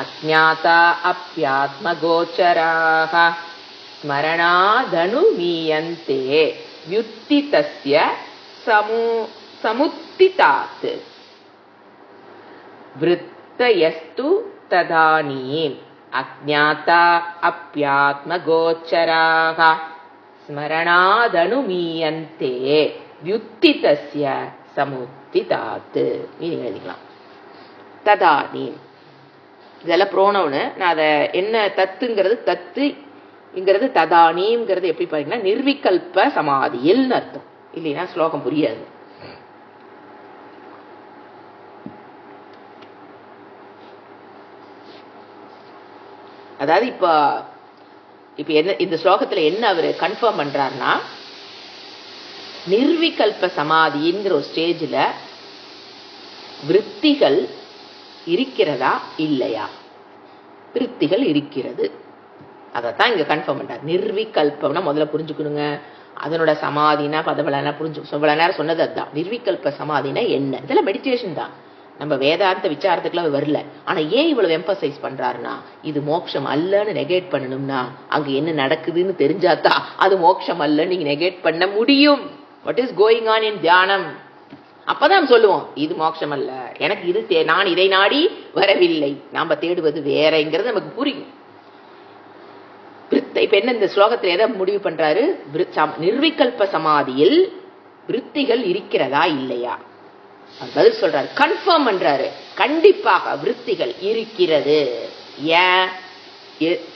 அஜ்ஞாதா அப்யாத்ம கோச்சராக ஸ்மரணாதனுமீயந்தே வ்யுத்திதஸ்ய சமுத்திதாத். விருத்தயஸ்து ததானீம் அஜ்ஞாதா அப்யாத்ம கோச்சராக ஸ்மரணாதனுமீயந்தே வ்யுத்திதஸ்ய சமுத்திதாத். நீங்க எழுதிக்கலாம். ததானீம் இதெல்லாம் ப்ரோனவுனு. நான் அதை என்ன தத்துங்கிறது, தத்துங்கிறது ததானீங்கிறது எப்படி பாத்தீங்கன்னா நிர்விகல்ப சமாதியில் அர்த்தம். இல்லைன்னா ஸ்லோகம் புரியாது. அதாவது இப்ப என்ன இந்த ஸ்லோகத்துல என்ன அவரு கன்ஃபார்ம் பண்றாருன்னா, நிர்விகல்ப சமாதிங்கிற ஒரு ஸ்டேஜ்ல விருத்திகள் இருக்கிறதா இல்லையா? விருத்திகள் இருக்கிறது. அதைத்தான் இங்க கன்ஃபார்ம் பண்றாரு. நிர்விகல்பம்னா முதல்ல புரிஞ்சுக்கணுங்க. அதனோட சமாதினா பதவளனா இவ்வளவு நேரம் சொன்னது அதுதான். நிர்விகல்ப சமாதினா என்ன? இதெல்லாம் மெடிடேஷன் தான். நம்ம வேதாந்த விசாரத்துக்குலாம் வரல. ஆனா ஏன் இவ்வளவு எம்பசைஸ் பண்றாருன்னா, இது மோட்சம் அல்லன்னு நெகேட் பண்ணணும்னா அங்க என்ன நடக்குதுன்னு தெரிஞ்சாதான் அது மோட்சம் அல்லன்னு நீங்க நெகேட் பண்ண முடியும். What is going on in தியானம்? அப்பதான் சொல்லுவோம் இது மோட்சம் அல்ல, எனக்கு இது நான் இதை நாடி வரவில்லை, நாம தேடுவது வேறங்கிறது நமக்கு புரியும். இப்ப என்ன இந்த ஸ்லோகத்துல எதை முடிவு பண்றாரு? நிர்விகல்ப சமாதியில் விருத்திகள் இருக்கிறதா இல்லையா? பதில் சொல்றாரு, கன்ஃபார்ம் பண்றாரு. கண்டிப்பாக விருத்திகள் இருக்கிறது. ஏன்?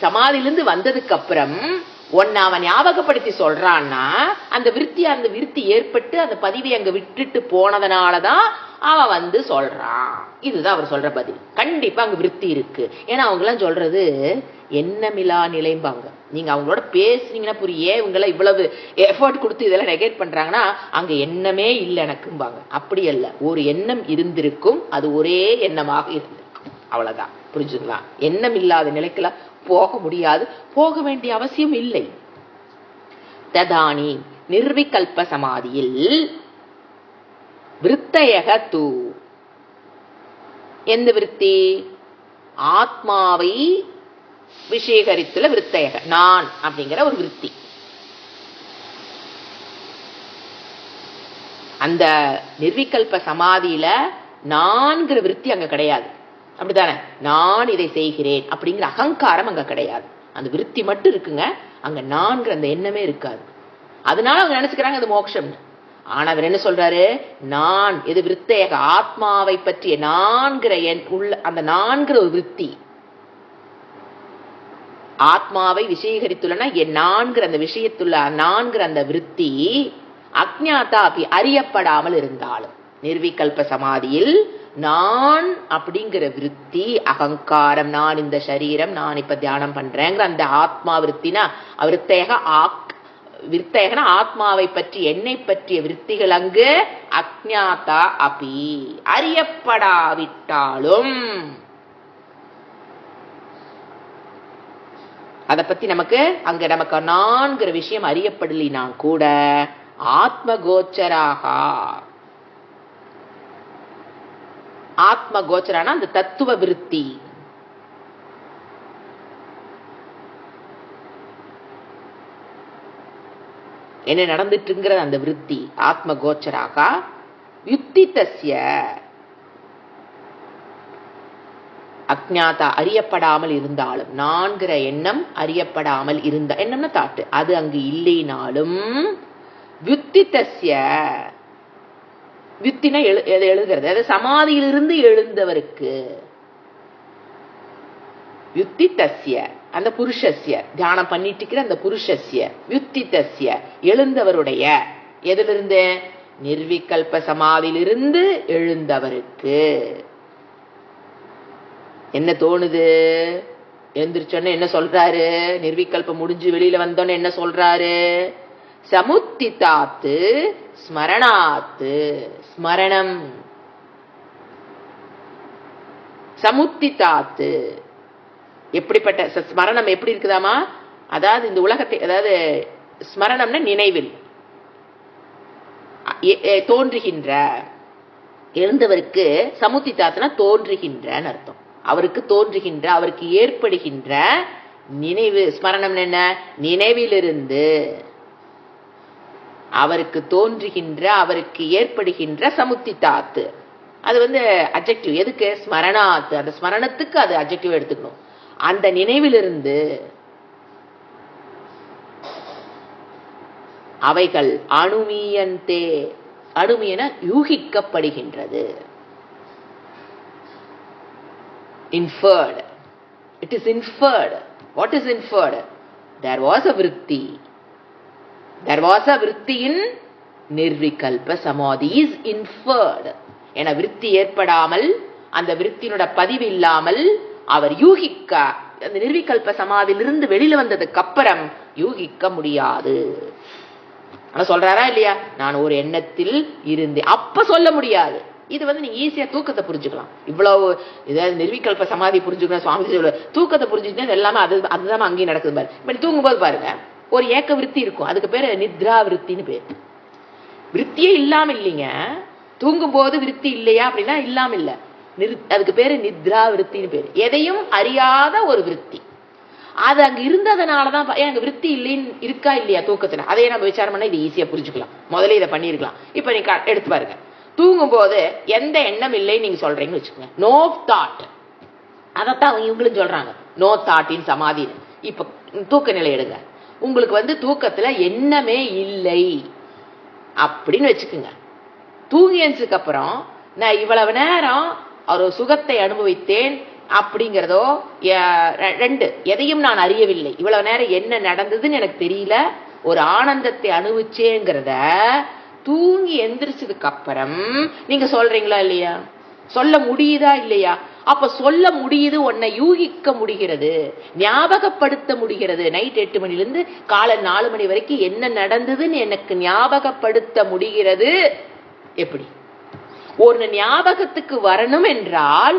சமாதியிலிருந்து வந்ததுக்கு அப்புறம் ஒன்னு அவன் ஞாபகப்படுத்தி சொல்றான்னா அந்த விருத்தி ஏற்பட்டு அந்த பதிவை அங்க விட்டுட்டு போனதுனாலதான் அவன் சொல்றான். இதுதான் அவர் சொல்ற பதில். கண்டிப்பா அங்க விருத்தி இருக்கு. ஏன்னா அவங்க எல்லாம் சொல்றது எண்ணமிலா நிலைம்பாங்க. நீங்க அவங்களோட பேசுனீங்கன்னா புரியே, இவங்க இவ்வளவு எஃபர்ட் கொடுத்து இதெல்லாம் நெகேட் பண்றாங்கன்னா அங்க எண்ணமே இல்லை எனக்கும்பாங்க. அப்படி அல்ல, ஒரு எண்ணம் இருந்திருக்கும், அது ஒரே எண்ணமாக இருந்திருக்கும், அவ்வளவுதான். புரிஞ்சுங்களா? எண்ணம் இல்லாத நிலைக்கெல்லாம் போக முடியாது, போக வேண்டிய அவசியம் இல்லை. ததானி நிர்விகல்ப சமாதியில் விருத்தயக தூ, எந்த விருத்தி? ஆத்மாவை விஷயகரித்துள்ள விருத்தயக, நான் அப்படிங்கிற ஒரு விருத்தி. அந்த நிர்விகல்ப சமாதியில நான்கிற விருத்தி அங்க கிடையாது. அப்படித்தானே? நான் இதை செய்கிறேன் அப்படிங்கிற அகங்காரம் அங்க கிடையாது. அந்த விருத்தி மட்டும் இருக்குங்க, அங்க நான்கிற அந்த எண்ணமே இருக்காது. அதனால அவங்க நினைச்சுக்கிறாங்க அது மோட்சம். ஆனா அவர் என்ன சொல்றாரு? நான் இது விருத்தேக, ஆத்மாவை பற்றிய நான்கிற உள்ள அந்த நான்கிற ஒரு விருத்தி, ஆத்மாவை விஷயகரித்துள்ளனா என் நான்கிற அந்த விஷயத்துள்ள நான்கிற அந்த விருத்தி அஜ்ஞாதா அப்படி அறியப்படாமல் இருந்தாலும், நிர்விகல்ப சமாதியில் நான் அப்படிங்கிற விருத்தி, அகங்காரம், நான் இந்த சரீரம், நான் இப்ப தியானம் பண்றேங்கிற அந்த ஆத்மா விருத்தினா விருத்தேகனா ஆத்மாவை பற்றி என்னை பற்றிய விருத்திகள் அங்கு அஜ்ஞாதா அபி அறியப்படாவிட்டாலும், அத பத்தி நமக்கு நான்கிற விஷயம் அறியப்படலினா கூட ஆத்ம கோச்சராக, ஆத்ம கோச்சரான அந்த தத்துவ விருத்தி, என்ன நடந்துட்டுங்கிற அந்த விருத்தி ஆத்ம கோச்சராக யுக்திதஸ்ய அஜ்ஞாதா அறியப்படாமல் இருந்தாலும், நான்கிற எண்ணம் அறியப்படாமல் இருந்த எண்ணம்னா தாட்டு, அது அங்கு இல்லைனாலும் யுக்திதஸ்ய, யுக்தினா எழுதுகிறது, அது சமாதியிலிருந்து எழுந்தவருக்கு, வியுத்திதஸ்ய அந்த புருஷஸ்ய, தியானம் பண்ணிட்டு இருக்கிற அந்த புருஷஸ்ய, வியுத்திதஸ்ய எழுந்தவருடைய, எதிலிருந்து? நிர்விகல்ப சமாதியிலிருந்து எழுந்தவருக்கு என்ன தோணுது? எழுந்திருச்சோன்னு என்ன சொல்றாரு? நிர்விகல்பம் முடிஞ்சு வெளியில வந்தோன்னு என்ன சொல்றாரு? சமுத்திதாத்து ஸ்மரணாத்து, ஸ்மரணம். சமுத்திதாத்து எப்படிப்பட்ட ஸ்மரணம்? எப்படி இருக்குதாமா? அதாவது இந்த உலகத்தை, அதாவது ஸ்மரணம்னா நினைவில் தோன்றுகின்ற, எழுந்தவருக்கு சமுத்திதாத்துனா தோன்றுகின்றன்னு அர்த்தம். அவருக்கு தோன்றுகின்ற, அவருக்கு ஏற்படுகின்ற நினைவு. ஸ்மரணம் என்ன? நினைவிலிருந்து அவருக்கு தோன்றுகின்ற, அவருக்கு ஏற்படுகின்ற சமுத்திதாத்து. அது அட்ஜெக்டிவ். எதுக்கு? ஸ்மரணாத்து. அந்த ஸ்மரணத்துக்கு அது அட்ஜெக்டிவ் எடுத்துக்கணும். அந்த நினைவிலிருந்து அவைகள் அணுமீயந்தே, அணுமியன யூகிக்கப்படுகின்றது. Inferred. It is inferred. What is inferred? There was a vritti. There was a vritti in nirvikalpa samadhi is inferred. என விருத்தி ஏற்படாமல், அந்த விருத்தினோட பதிவு இல்லாமல் அவர் யூகிக்க, அந்த நிர்விகல்ப சமாதியிலிருந்து வெளியில வந்ததுக்கு அப்புறம் யூகிக்க முடியாது. ஆனா சொல்றாரா இல்லையா? நான் ஒரு எண்ணத்தில் இருந்தேன், அப்ப சொல்ல முடியாது. இது நீங்க ஈஸியா தூக்கத்தை புரிஞ்சுக்கலாம். இவ்வளவு இதாவது நிர்விகல்ப சமாதி புரிஞ்சுக்கணும். சுவாமி தூக்கத்தை புரிஞ்சுக்கிட்டே எல்லாமே அதுதான் அங்கேயும் நடக்குது பாரு. இப்ப தூங்கும் போது பாருங்க, ஒரு ஏக்க விருத்தி இருக்கும், அதுக்கு பேரு நித்ரா விருத்தின்னு பேரு. விருத்தியே இல்லாம இல்லைங்க, தூங்கும் போது விருத்தி இல்லையா அப்படின்னா இல்லாம இல்ல, அதுக்கு பேரு நித்ரா விருத்தின்னு பேரு. எதையும் அறியாத ஒரு விருத்தி. அது அங்க இருந்ததுனாலதான் அங்க விருத்தி இல்லைன்னு இருக்கா இல்லையா தூக்கத்துல, அதையே நம்ம விசாரம் பண்ணா இது ஈஸியா புரிஞ்சுக்கலாம். முதல்ல இதை பண்ணிருக்கலாம். இப்ப நீங்க எடுத்து பாருங்க, தூங்கும் போது எந்த எண்ணம் இல்லைன்னு நீங்க சொல்றீங்கன்னு வச்சுக்கோங்க, நோ தாட். அதத்தான் இவங்களும் சொல்றாங்க, நோ தாட்டின் சமாதி. இப்ப தூக்க நிலை எடுங்க, உங்களுக்கு தூக்கத்துல எண்ணமே இல்லை அப்படின்னு வச்சுக்கோங்க. தூங்கியதுக்கு அப்புறம் நான் இவ்வளவு நேரம் ஒரு சுகத்தை அனுபவித்தேன் அப்படிங்கிறதோ, ரெண்டு, எதையும் நான் அறியவில்லை, இவ்வளவு நேரம் என்ன நடந்ததுன்னு எனக்கு தெரியல, ஒரு ஆனந்தத்தை அனுபவிச்சேங்கிறத தூங்கி எந்திரிச்சதுக்கு அப்புறம் நீங்க சொல்றீங்களா இல்லையா? சொல்ல முடியுதா இல்லையா? அப்ப சொல்ல முடியுது, உன்னை யூகிக்க முடிகிறது, ஞாபகப்படுத்த முடிகிறது. நைட் 8 மணிலிருந்து காலை 4 மணி வரைக்கும் என்ன நடந்ததுன்னு எனக்கு ஞாபகப்படுத்த முடிகிறது. எப்படி? ஒரு ஞாபகத்துக்கு வரணும் என்றால்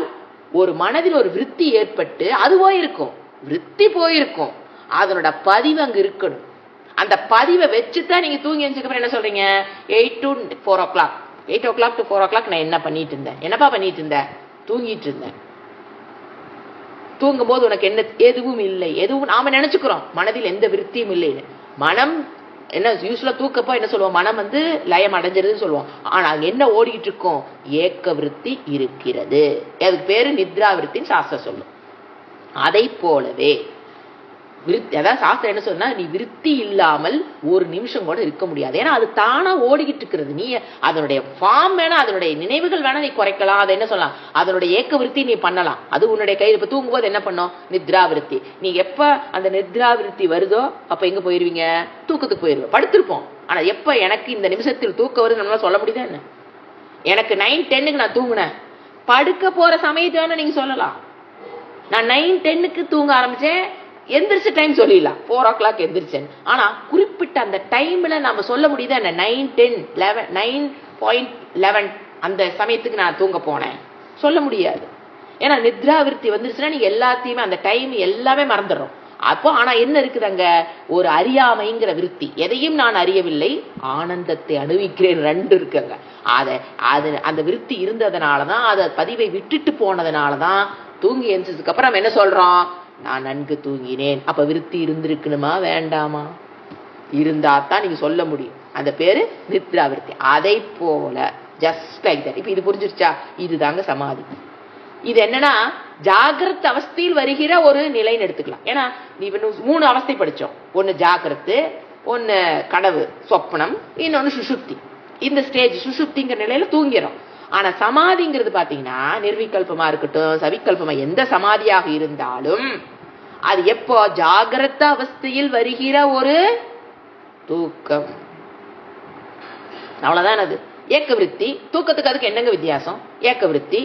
ஒரு மனதில் ஒரு விருத்தி ஏற்பட்டு அது போயிருக்கும், விருத்தி போயிருக்கும், அதனோட பதிவு அங்க இருக்கணும். அந்த பதிவை வச்சுதான் நீங்க தூங்கி எழுந்துக்கு என்ன சொல்றீங்க, 8 to 4 o'clock, 8 o'clock to 4 o'clock நான் என்ன பண்ணிட்டு இருந்தேன், என்னப்பா பண்ணிட்டு இருந்தேன், தூங்கிட்டு இருந்தேன். தூங்கும் போது உனக்கு என்ன எதுவும் இல்லை, எதுவும் நாம நினைச்சுக்கிறோம் மனதில் எந்த விருத்தியும் இல்லைன்னு. மனம் என்ன யூஸ்வலா தூக்கப்போ என்ன சொல்லுவோம், மனம் லயம் அடைஞ்சிருதுன்னு சொல்லுவோம். ஆனா அங்க என்ன ஓடிக்கிட்டு இருக்கும், ஏக்க விருத்தி இருக்கிறது. அதுக்கு பேரு நித்ரா விருத்தின்னு சாஸ்திரம் சொல்லும். அதை போலவே விருத்தி, அதாவது சாஸ்திரம் என்ன சொன்னா, நீ விருத்தி இல்லாமல் ஒரு நிமிஷம் கூட இருக்க முடியாது. ஏன்னா அது தானா ஓடிக்கிட்டு இருக்கிறது. நீ அதனுடைய ஃபார்ம் வேணா, அதனுடைய நினைவுகள் வேணா நீ குறைக்கலாம், அதை என்ன சொல்லலாம், அதனுடைய ஏக்க விருத்தி நீ பண்ணலாம், அது உன்னுடைய கையில். இப்ப தூங்கும் போது என்ன பண்ணும், நித்ரா விருத்தி. நீ எப்ப அந்த நித்ரா விருத்தி வருதோ அப்ப எங்க போயிருவீங்க, தூக்கத்துக்கு போயிருவோம். படுத்திருப்போம். ஆனா எப்ப எனக்கு இந்த நிமிஷத்தில் தூக்கம் வருது நம்மளால சொல்ல முடியுதா என்ன? எனக்கு 9:10 நான் தூங்குனேன், படுக்க போற சமயத்தை வேணா நீங்க சொல்லலாம். நான் 9:10 தூங்க ஆரம்பிச்சேன், எந்திரிச்ச டைம் சொல்லிடலாம் 4 o'clock எந்திரிச்சேன். ஆனா குறிப்பிட்ட அந்த டைம்ல நம்ம சொல்ல முடியுதா என்ன, 9, 10, 11, 9.11 அந்த சமயத்துக்கு நான் தூங்க போனேன், சொல்ல முடியாது. ஏன்னா நித்ரா விருத்தி வந்துருச்சுன்னா நீங்க எல்லாத்தையுமே அந்த டைம் எல்லாமே மறந்துடுறோம். அப்போ ஆனா என்ன இருக்குது அங்க, ஒரு அறியாமைங்கிற விருத்தி. எதையும் நான் அறியவில்லை, ஆனந்தத்தை அனுபவிக்கிறேன், 2 இருக்குங்க. அது அந்த விருத்தி இருந்ததுனாலதான், அதை பதிவை விட்டுட்டு போனதுனாலதான் தூங்கி எழுந்ததுக்கு அப்புறம் நம்ம என்ன சொல்றோம், நான் நன்கு தூங்கினேன். அப்ப விருத்தி இருந்திருக்கணுமா வேண்டாமா? இருந்தாத்தான் நீங்க சொல்ல முடியும். அந்த பேரு நித்ரா விருத்தி. அதை போல ஜஸ்ட் லைக் தட். இப்ப இது புரிஞ்சிருச்சா? இதுதாங்க சமாதி. இது என்னன்னா ஜாகிரத் அவஸ்தையில் வருகிற ஒரு நிலைன்னு எடுத்துக்கலாம். ஏன்னா நீ 3 அவஸ்தை படிச்சோம், ஒன்னு ஜாகிரத்து, ஒன்னு கனவு சொப்பனம், இன்னொன்னு சுஷுப்தி. இந்த ஸ்டேஜ் சுஷுப்திங்கிற நிலையில தூங்கிறோம். ஆனா சமாதிங்கிறது பாத்தீங்கன்னா நிர்விகல்பமா இருக்கட்டும், சவிகல்பமா, எந்த சமாதியாக இருந்தாலும் அது எப்போ ஜாகிரத அவஸ்தையில் வருகிற ஒரு தூக்கம். அவ்வளவுதான். அது ஏக்க விருத்தி. தூக்கத்துக்கு அதுக்கு என்னங்க வித்தியாசம்? ஏக்க விருத்தி.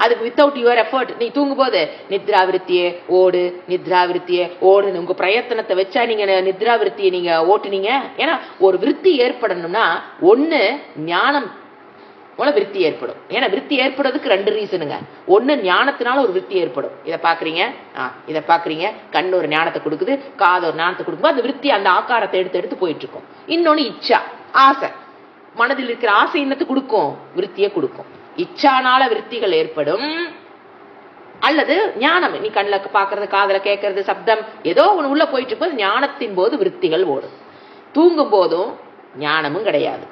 அதுக்கு வித்தவுட் யுவர் எஃபர்ட் நீ தூங்கும் போது நித்ராவிருத்தியே ஓடு, நித்ராவிருத்தியே ஓடுன்னு உங்க பிரயத்தனத்தை வச்சா நீங்க நித்ராவிருத்தியை நீங்க ஓட்டுனீங்க. ஏன்னா ஒரு விருத்தி ஏற்படணும்னா ஒண்ணு ஞானம் மூலம் விருத்தி ஏற்படும். ஏன்னா விருத்தி ஏற்படுறதுக்கு 2 ரீசனுங்க. ஒண்ணு ஞானத்தினால ஒரு விருத்தி ஏற்படும். இதை பாக்குறீங்க, கண்ணு ஒரு ஞானத்தை கொடுக்குது, காது ஒரு ஞானத்தை கொடுக்கும்போது அந்த விருத்தி அந்த ஆக்காரத்தை எடுத்து போயிட்டு இருக்கும். இன்னொன்னு இச்சா, ஆசை. மனதில் இருக்கிற ஆசை என்னத்தை கொடுக்கும்? விருத்தியை கொடுக்கும். இச்சானால விருத்திகள் ஏற்படும். அல்லது ஞானம், நீ கண்ணுல பாக்குறது, காதல கேட்கறது, சப்தம் ஏதோ ஒண்ணு உள்ள போயிட்டு இருக்கும், ஞானத்தின் போது விருத்திகள் ஓடும். தூங்கும் போதும் ஞானமும் கிடையாது,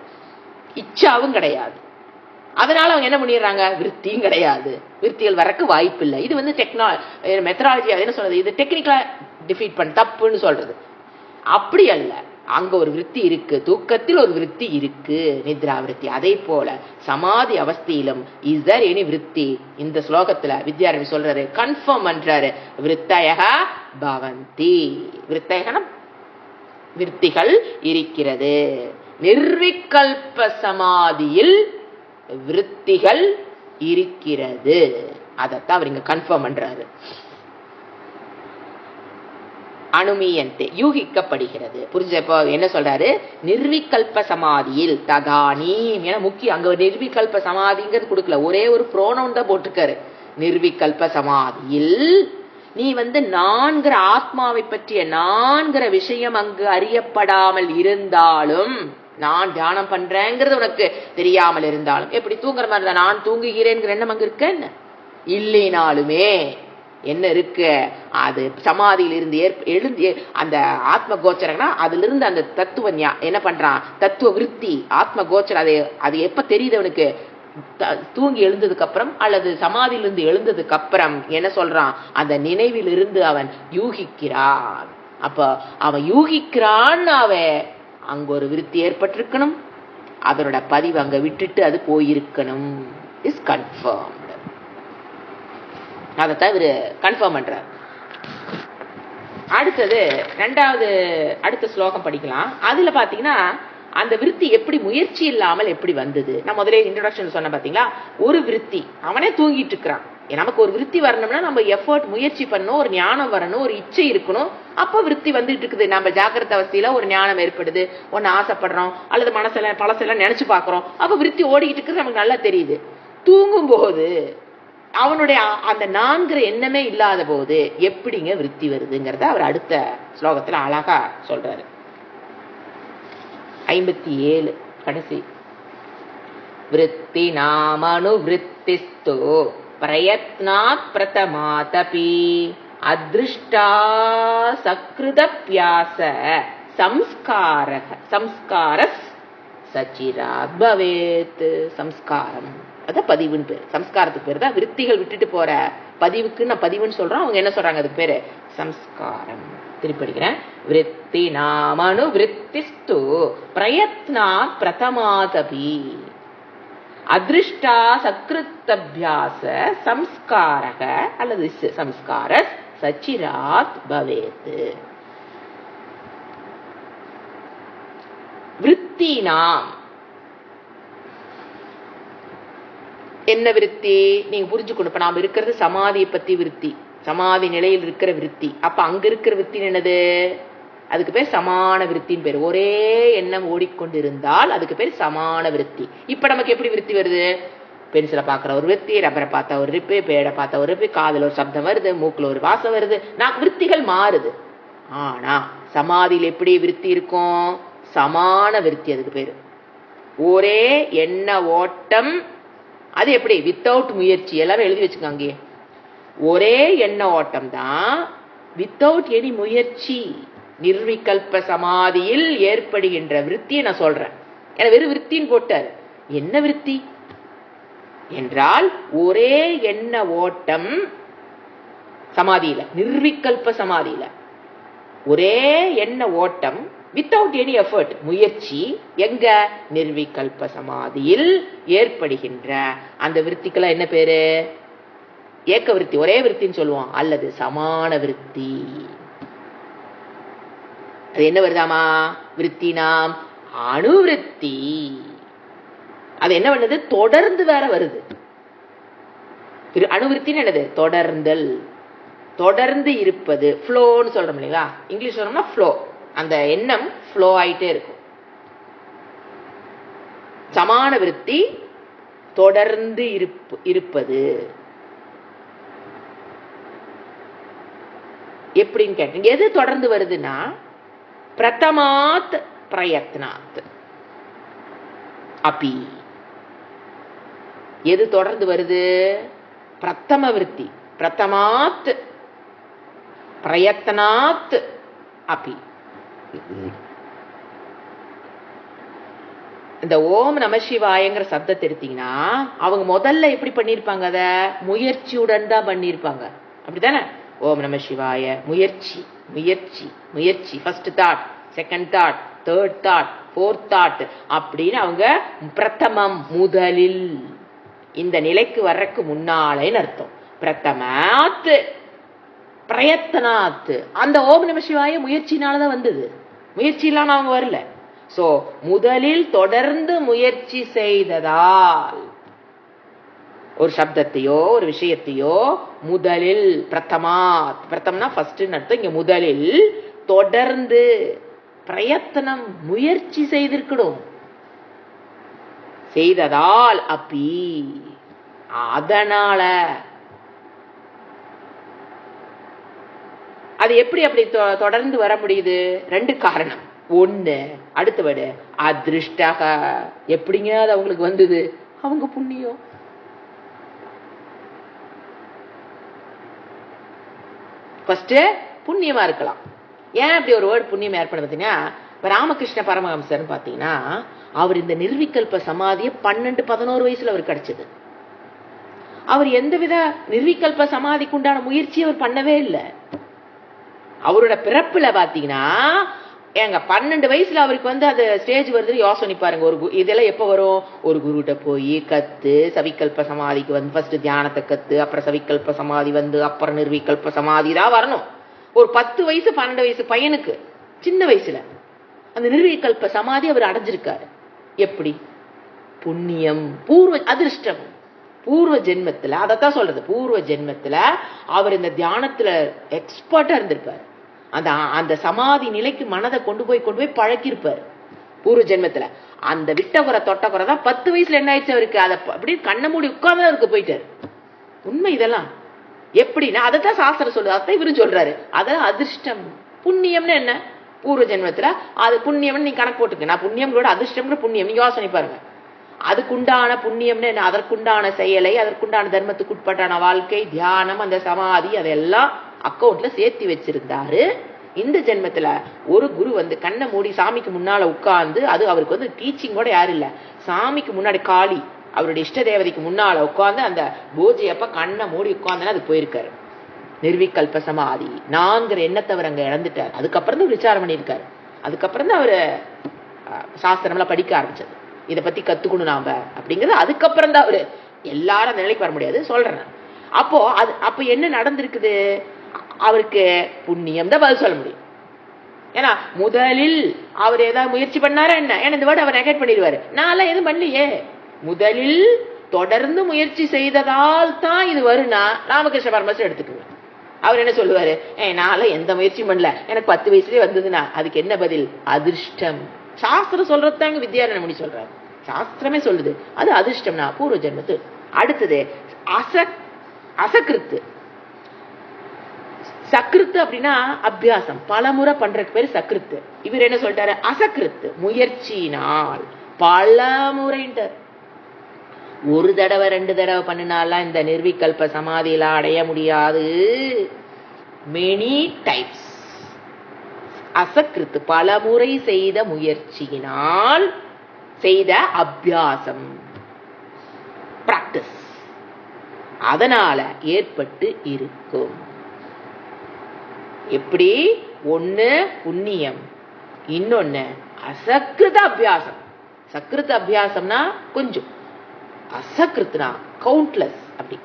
இச்சாவும் கிடையாது. அதனால அவங்க என்ன பண்ணிடுறாங்க? விருத்தியும் கிடையாது, விருத்திகள் வரக்கு வாய்ப்பு இல்லை. இது மெத்தடாலஜி என்ன சொல்றது, இது டெக்னிக்கலா டிஃபீட் பண்ண தப்புன்னு சொல்றது. அப்படி அல்ல, அங்க ஒரு விருத்தி இருக்கு, தூக்கத்தில் ஒரு விருத்தி இருக்கு, நித்ரா விருத்தி. அதே போல சமாதி அவஸ்தையிலும் இஸ் தேர் எனி விருத்தி? இந்த ஸ்லோகத்துல வித்யாரண்யர் சொல்றாரு, கன்ஃபார்ம் பண்றாரு, விருத்தயக பவந்தி. விருத்தயகன விருத்திகள் இருக்கிறது. நிர்விகல்ப சமாதியில் விருத்திகள் இருக்கிறது. அதத்தான் அவர் இங்க கன்ஃபார்ம் பண்றாரு. அனுமீயந்தே யூகிக்கப்படுகிறது. புரிஞ்சப்போ என்ன சொல்றாரு? நிர்விகல்ப சமாதியில் ததானீம். ஏன்னா முக்கியம், அங்க நிர்விகல்ப சமாதிங்கிறது கொடுக்கல, ஒரே ஒரு புரோனவுன் தான் போட்டிருக்காரு. நிர்விகல்ப சமாதியில் நீ நான்கிற ஆத்மாவை பற்றிய நான்கிற விஷயம் அங்கு அறியப்படாமல் இருந்தாலும், நான் தியானம் பண்றேங்கிறது உனக்கு தெரியாமல் இருந்தாலும், எப்படி தூங்குற மாதிரி தான் நான் தூங்குகிறேன் எண்ணம் அங்க இருக்க இல்லைனாலுமே என்ன இருக்கு? அது சமாதியில் இருந்து எழுந்து அந்த ஆத்ம கோச்சரம்னா அதுல இருந்து அந்த தத்துவ என்ன பண்றான்? தத்துவ விருத்தி ஆத்ம கோச்சரம். அது எப்ப தெரியுது அவனுக்கு? தூங்கி எழுந்ததுக்கு அப்புறம் அல்லது சமாதியிலிருந்து எழுந்ததுக்கு அப்புறம் என்ன சொல்றான்? அந்த நினைவில் இருந்து அவன் யூகிக்கிறான். அப்ப அவன் யூகிக்கிறான், அவன் அங்க ஒரு விருத்தி ஏற்பட்டிருக்கணும், அதனோட பதிவு அங்க விட்டுட்டு அது போயிருக்கணும். Is confirm. அதைத்தான் இவரு கன்ஃபார்ம் பண்றார். அடுத்தது அடுத்த ஸ்லோகம் படிக்கலாம். அதுல பாத்தீங்கன்னா அந்த விருத்தி எப்படி முயற்சி இல்லாமல் எப்படி வந்தது? நான் முதலே இன்ட்ரோடக்ஷன் சொன்ன பாத்தீங்களா, ஒரு விருத்தி அவனே தூங்கிட்டு இருக்கிறான். நமக்கு ஒரு விருத்தி வரணும்னா நம்ம எஃபர்ட் முயற்சி பண்ணணும், ஒரு ஞானம் வரணும், ஒரு இச்சை இருக்கணும். அப்ப விருத்தி வந்துட்டு இருக்குது. நம்ம ஜாக்கிரத அவஸ்தையில ஒரு ஞானம் ஏற்படுது, ஒன்னு ஆசைப்படுறோம் அல்லது பழசெல்லாம் நினைச்சு பாக்குறோம், அப்ப விருத்தி ஓடிக்கிட்டு இருக்குது, நமக்கு நல்லா தெரியுது. தூங்கும் போது அவனுடைய அந்த நான்கிற எண்ணமே இல்லாத போது எப்படிங்க விருத்தி வருதுங்கிறத அவர் அடுத்த ஸ்லோகத்துல அழகா சொல்றாரு. 57 கடைசி. விருத்தி நாமனு விருத்திஸ்து பிரயத்னாத் பிரதமாதபி அதிருஷ்டா சக்ருதப்யாச சம்ஸ்காரஸ் சச்சிராத் பவேத். சம்ஸ்காரம் அத பதிவுன்னு பேரு. சம்ஸ்காரத்துக்கு பேரு தான் விருத்திகள் விட்டுட்டு போற பதிவுக்கு நான் பதிவுன்னு சொல்றோம். அவங்க என்ன சொல்றாங்க? அதுக்கு பேரு சம்ஸ்காரம். திருப்பி படிக்கிறேன். விருத்தி நாமனு விருத்திஸ்து பிரயத்னாத் பிரதமாதபி அதிருஷ்டா சக்ருத்தப்யாச சம்ஸ்காரக அல்லது சம்ஸ்காரஸ் சச்சிராத் பவேத். விருத்தி நாம் என்ன விருத்தி? நீங்க புரிஞ்சுக்கணும். இப்ப நாம இருக்கிறது சமாதியை பத்தி விருத்தி, சமாதி நிலையில் இருக்கிற விருத்தி. அப்ப அங்க இருக்கிற விருத்தி என்னது? அதுக்கு பேர் சமான விருத்தின்னு பேரு. ஒரே எண்ணம் ஓடிக்கொண்டு இருந்தால் அதுக்கு பேர் சமான விருத்தி. இப்ப நமக்கு எப்படி விருத்தி வருது? பென்சிலை பாக்குற ஒரு விருத்தி, ரப்பரை பார்த்தா ஒரு ரிப்பு, பேடை பார்த்தா ஒரு ரிப்பு, காதுல ஒரு சப்தம் வருது, மூக்குல ஒரு வாசம் வருது. நான் விருத்திகள் மாறுது. ஆனா சமாதியில் எப்படி விருத்தி இருக்கும்? சமான விருத்தி. அதுக்கு பேரு ஒரே எண்ண ஓட்டம். அது எப்படி? வித்தவுட் முயற்சி. எல்லாமே எழுதி வச்சுக்கோங்க. அங்கே ஒரே எண்ண ஓட்டம் தான், வித்தவுட் எனி முயற்சி. நிர்விகல்ப சமாதியில் ஏற்படுகின்ற விருத்தியை நான் சொல்றேன். ஏன்னா வெறும் விருத்தின்னு போட்டார். என்ன விருத்தி என்றால் ஒரே எண்ண ஓட்டம் சமாதியில, நிர்விகல்ப சமாதியில ஒரே எண்ண ஓட்டம் வித்தவுட் எனி எஃபர்ட், முயற்சி. எங்க? நிர்விகல்ப சமாதியில் ஏற்படுகின்ற அந்த விருத்திக்கெல்லாம் என்ன பேரு? ஏக்க விருத்தி, ஒரே விருத்தின்னு சொல்லுவோம், அல்லது சமான விருத்தி. அது என்ன வருதாமா? விருத்தினாம் அணுவிருத்தி. அது என்ன பண்ணுது? தொடர்ந்து வேற வருது. அணுவிருத்தின்னு என்னது? தொடர்ந்தல், தொடர்ந்து இருப்பது. ஃப்ளோன்னு சொல்றோம் இல்லைங்களா? இங்கிலீஷ் சொல்றோம்னா ஃப்ளோ. அந்த எண்ணம் ஃப்ளோ ஆயிட்டே இருக்கும். சமான விருத்தி தொடர்ந்து இருப்பது. எப்படின்னு கேட்டீங்க. எது தொடர்ந்து வருதுன்னா பிரதமாத் பிரயத்னாத் அபி. எது தொடர்ந்து வருது? பிரதம விருத்தி. பிரதமாத் பிரயத்னாத் அபி. இந்த ஓம் நம சிவாயங்கிற சப்தத்தை எடுத்தீங்கன்னா அவங்க முதல்ல எப்படி பண்ணிருப்பாங்க? அத முயற்சியுடன் தான் பண்ணிருப்பாங்க. அப்படித்தானே? ஓம் நம சிவாய, முயற்சி முயற்சி முயற்சி. First thought, second thought, third thought, fourth thought அப்படின்னு அவங்க பிரதமம், முதலில், இந்த நிலைக்கு வர்றதுக்கு முன்னாலேன்னு அர்த்தம். பிரதமாத் பிரயத்தனாத். அந்த ஓம் நம சிவாய முயற்சினாலதான் வந்தது, முயற்சி இல்லாம அவங்க வரல. சோ முதலில் தொடர்ந்து முயற்சி செய்ததால் ஒரு சப்தத்தையோ ஒரு விஷயத்தையோ முதலில் பிரதமாத், பிரதம்னா ஃபர்ஸ்ட் அர்த்தம், இங்க முதலில் தொடர்ந்து பிரயத்தனம் முயற்சி செய்திருக்கணும். செய்ததால் அப்பி, அதனால அது எப்படி அப்படி தொடர்ந்து வர முடியுது? ரெண்டு காரணம். ஒண்ணு, அடுத்த வேர்டு அதிருஷ்டக. எப்படிங்க அது அவங்களுக்கு வந்தது? அவங்க புண்ணியம். ஃபர்ஸ்ட் புண்ணியமா இருக்கலாம். ஏன் அப்படி ஒரு வேர்டு புண்ணியம் ஏற்படுது பார்த்தீங்கன்னா, ராமகிருஷ்ண பரமஹம்சர் பாத்தீங்கன்னா அவர் இந்த நிர்விகல்ப சமாதியை 12-11 வயசுல அவர் கிடைச்சது. அவர் எந்தவித நிர்விகல்ப சமாதிக்கு உண்டான முயற்சி அவர் பண்ணவே இல்லை. அவரோட பிறப்புல பாத்தீங்கன்னா ஏங்க 12 வயசுல அவருக்கு அது ஸ்டேஜ் வருது. யோசனை பாருங்க, ஒரு இதெல்லாம் எப்ப வரும்? ஒரு குருகிட்ட போய் கத்து சவிகல்ப சமாதிக்கு ஃபர்ஸ்ட் தியானத்தை கத்து, அப்புறம் சவிகல்ப சமாதி அப்புறம் நிர்விகல்ப சமாதி தான் வரணும். ஒரு 10 வயசு 12 வயசு பையனுக்கு சின்ன வயசுல அந்த நிர்விகல்ப சமாதி அவர் அடைஞ்சிருக்காரு. எப்படி? புண்ணியம், பூர்வ அதிர்ஷ்டம். பூர்வ ஜென்மத்துல, அதத்தான் சொல்றது, பூர்வ ஜென்மத்துல அவர் இந்த தியானத்துல எக்ஸ்பர்ட்டா இருந்திருப்பார். அந்த சமாதி நிலைக்கு மனதை கொண்டு போய் பழக்கிருப்பார் பூர்வ ஜென்மத்துல. அந்த விட்ட குறை தொட்ட குறை தான் 10 வயசுல என்ன ஆயிடுச்சு அவருக்கு? அதை அப்படி கண்ண மூடி உட்கார்ந்து அவருக்கு போயிட்டாரு. உண்மை இதெல்லாம். எப்படின்னா அதைத்தான் சாஸ்திரம் சொல்லுது, அதான் இவரும் சொல்றாரு. அதான் அதிர்ஷ்டம். புண்ணியம்னு என்ன? பூர்வ ஜென்மத்துல அது புண்ணியம்னு நீங்க கணக்கு போட்டுக்க. நான் புண்ணியம்களோட அதிர்ஷ்டம்னு புண்ணியம் நீங்க யோசனை பாருங்க. அதுக்குண்டான புண்ணியம்னு என்ன? அதற்குண்டான செயலை, அதற்குண்டான தர்மத்துக்கு உட்பட்டான வாழ்க்கை, தியானம், அந்த சமாதி, அதெல்லாம் அக்கௌண்ட்ல சேர்த்து வச்சிருந்தாரு. இந்த ஜென்மத்துல ஒரு குரு கண்ணை மூடி சாமிக்கு முன்னால உட்கார்ந்து, அது அவருக்கு டீச்சிங் கூட யாரும் இல்ல, சாமிக்கு முன்னாடி காளி அவருடைய இஷ்ட தேவதைக்கு முன்னால உட்கார்ந்து அந்த பூஜை அப்ப கண்ணை மூடி உட்கார்ந்து அது போயிருக்காரு. நிர்விகல்ப சமாதி நான்கிற எண்ணத்தை அவர் அங்க இழந்துட்டார். அதுக்கப்புறம் தான் விசாரம் பண்ணியிருக்காரு. அதுக்கப்புறம் தான் அவரு சாஸ்திரம்லாம் படிக்க ஆரம்பிச்சது. இதை பத்தி கத்துக்கணும் நாம அப்படிங்கிறது. அதுக்கப்புறம் தான் அவரு எல்லாரும் அந்த நிலைக்கு வர முடியாது சொல்றேன். அப்போ என்ன நடந்திருக்குது? அவருக்கு புண்ணியம் தான் பதில் சொல்ல முடியும். ஏன்னா முதலில் அவர் ஏதாவது முயற்சி பண்ணாரா என்ன? ஏன்னா இந்த வேர்டு அவர் நெகேட் பண்ணிடுவாரு. நான் எதுவும் பண்ணலையே. முதலில் தொடர்ந்து முயற்சி செய்ததால் தான் இது வரும்னா ராமகிருஷ்ண பரமஹம்சர் எடுத்துக்குங்க. அவர் என்ன சொல்லுவாரு? நான் எந்த முயற்சியும் பண்ணல, எனக்கு 10 வயசுலயே வந்ததுன்னா அதுக்கு என்ன பதில்? அதிர்ஷ்டம். சாஸ்திரம் சொல்றதாங்க வித்யாரண்ய முனி சொல்றாரு. சாஸ்திரமே சொல்லுது அது அதிர்ஷ்டம்னா பூர்வ ஜென்மத்து. அடுத்தது அசகிருத்து. சக்கிருத்து அப்படின்னா அபியாசம், பலமுறை பண்றதுக்கு பேரு சக்கிருத்து. இவர் என்ன சொல்லிட்டாரு? அசக்கிருத்து, முயற்சியினால் பலமுறைன்றார். ஒரு தடவை 2 தடவை பண்ணினாலாம் இந்த நிர்விகல்ப சமாதியில அடைய முடியாது. Many types. அசக்கிருத்து, பலமுறை செய்த முயற்சியினால் செய்த அபியாசம், பிராக்டிஸ், அதனால ஏற்பட்டு இருக்கும். எப்படி? ஒண்ணு புண்ணியம், இன்னொன்னு அசக்கிருத அபியாசம். சக்கிருத்த அபியாசம்னா கொஞ்சம், அசக்கிருத்துனா கவுண்ட்லெஸ். அப்படி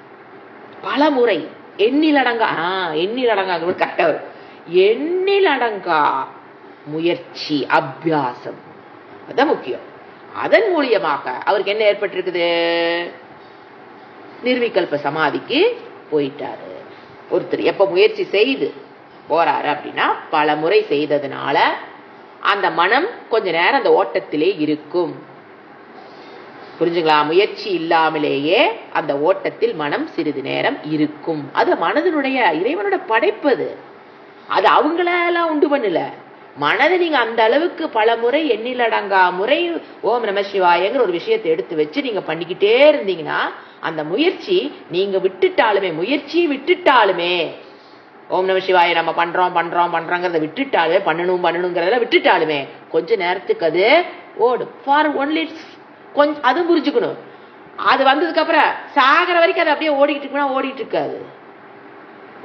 பல முறை எண்ணிலடங்கா எண்ணிலடங்கா கரெக்டா வரும். எண்ணிலடங்கா முயற்சி, அபியாசம், அதான் முக்கியம். அதன் மூலியமாக அவருக்கு என்ன ஏற்பட்டிருக்குது? நிர்விகல்ப சமாதிக்கு போயிட்டாரு. ஒருத்தர் எப்ப முயற்சி செய்து போறாரு அப்படின்னா, பல முறை செய்ததுனால அந்த மனம் கொஞ்ச நேரம் அந்த ஓட்டத்திலே இருக்கும். புரிஞ்சுங்களா? முயற்சி இல்லாமலேயே அந்த ஓட்டத்தில் மனம் சிறிது நேரம் இருக்கும். அது மனதினுடைய இறைவனோட படைப்பது. அது அவங்களெல்லாம் உண்டு பண்ணல. மனதை நீங்க அந்த அளவுக்கு பல முறை எண்ணிலடங்கா முறை ஓம் நம சிவாயங்கிற ஒரு விஷயத்தை எடுத்து வச்சு நீங்க பண்ணிக்கிட்டே இருந்தீங்கன்னா, அந்த முயற்சி நீங்க முயற்சியை விட்டுட்டாலுமே, ஓம் நம சிவாய நம்ம பண்றோங்கிறத விட்டுட்டாலுமே, பண்ணணுங்கிறத விட்டுட்டாலுமே கொஞ்ச நேரத்துக்கு அது ஓடும். ஃபார் ஒன்லி கொஞ்சம் அதுவும் புரிஞ்சுக்கணும். அது வந்ததுக்கு அப்புறம் சாகர வரைக்கும் அது அப்படியே ஓடிக்கிட்டு இருக்காது.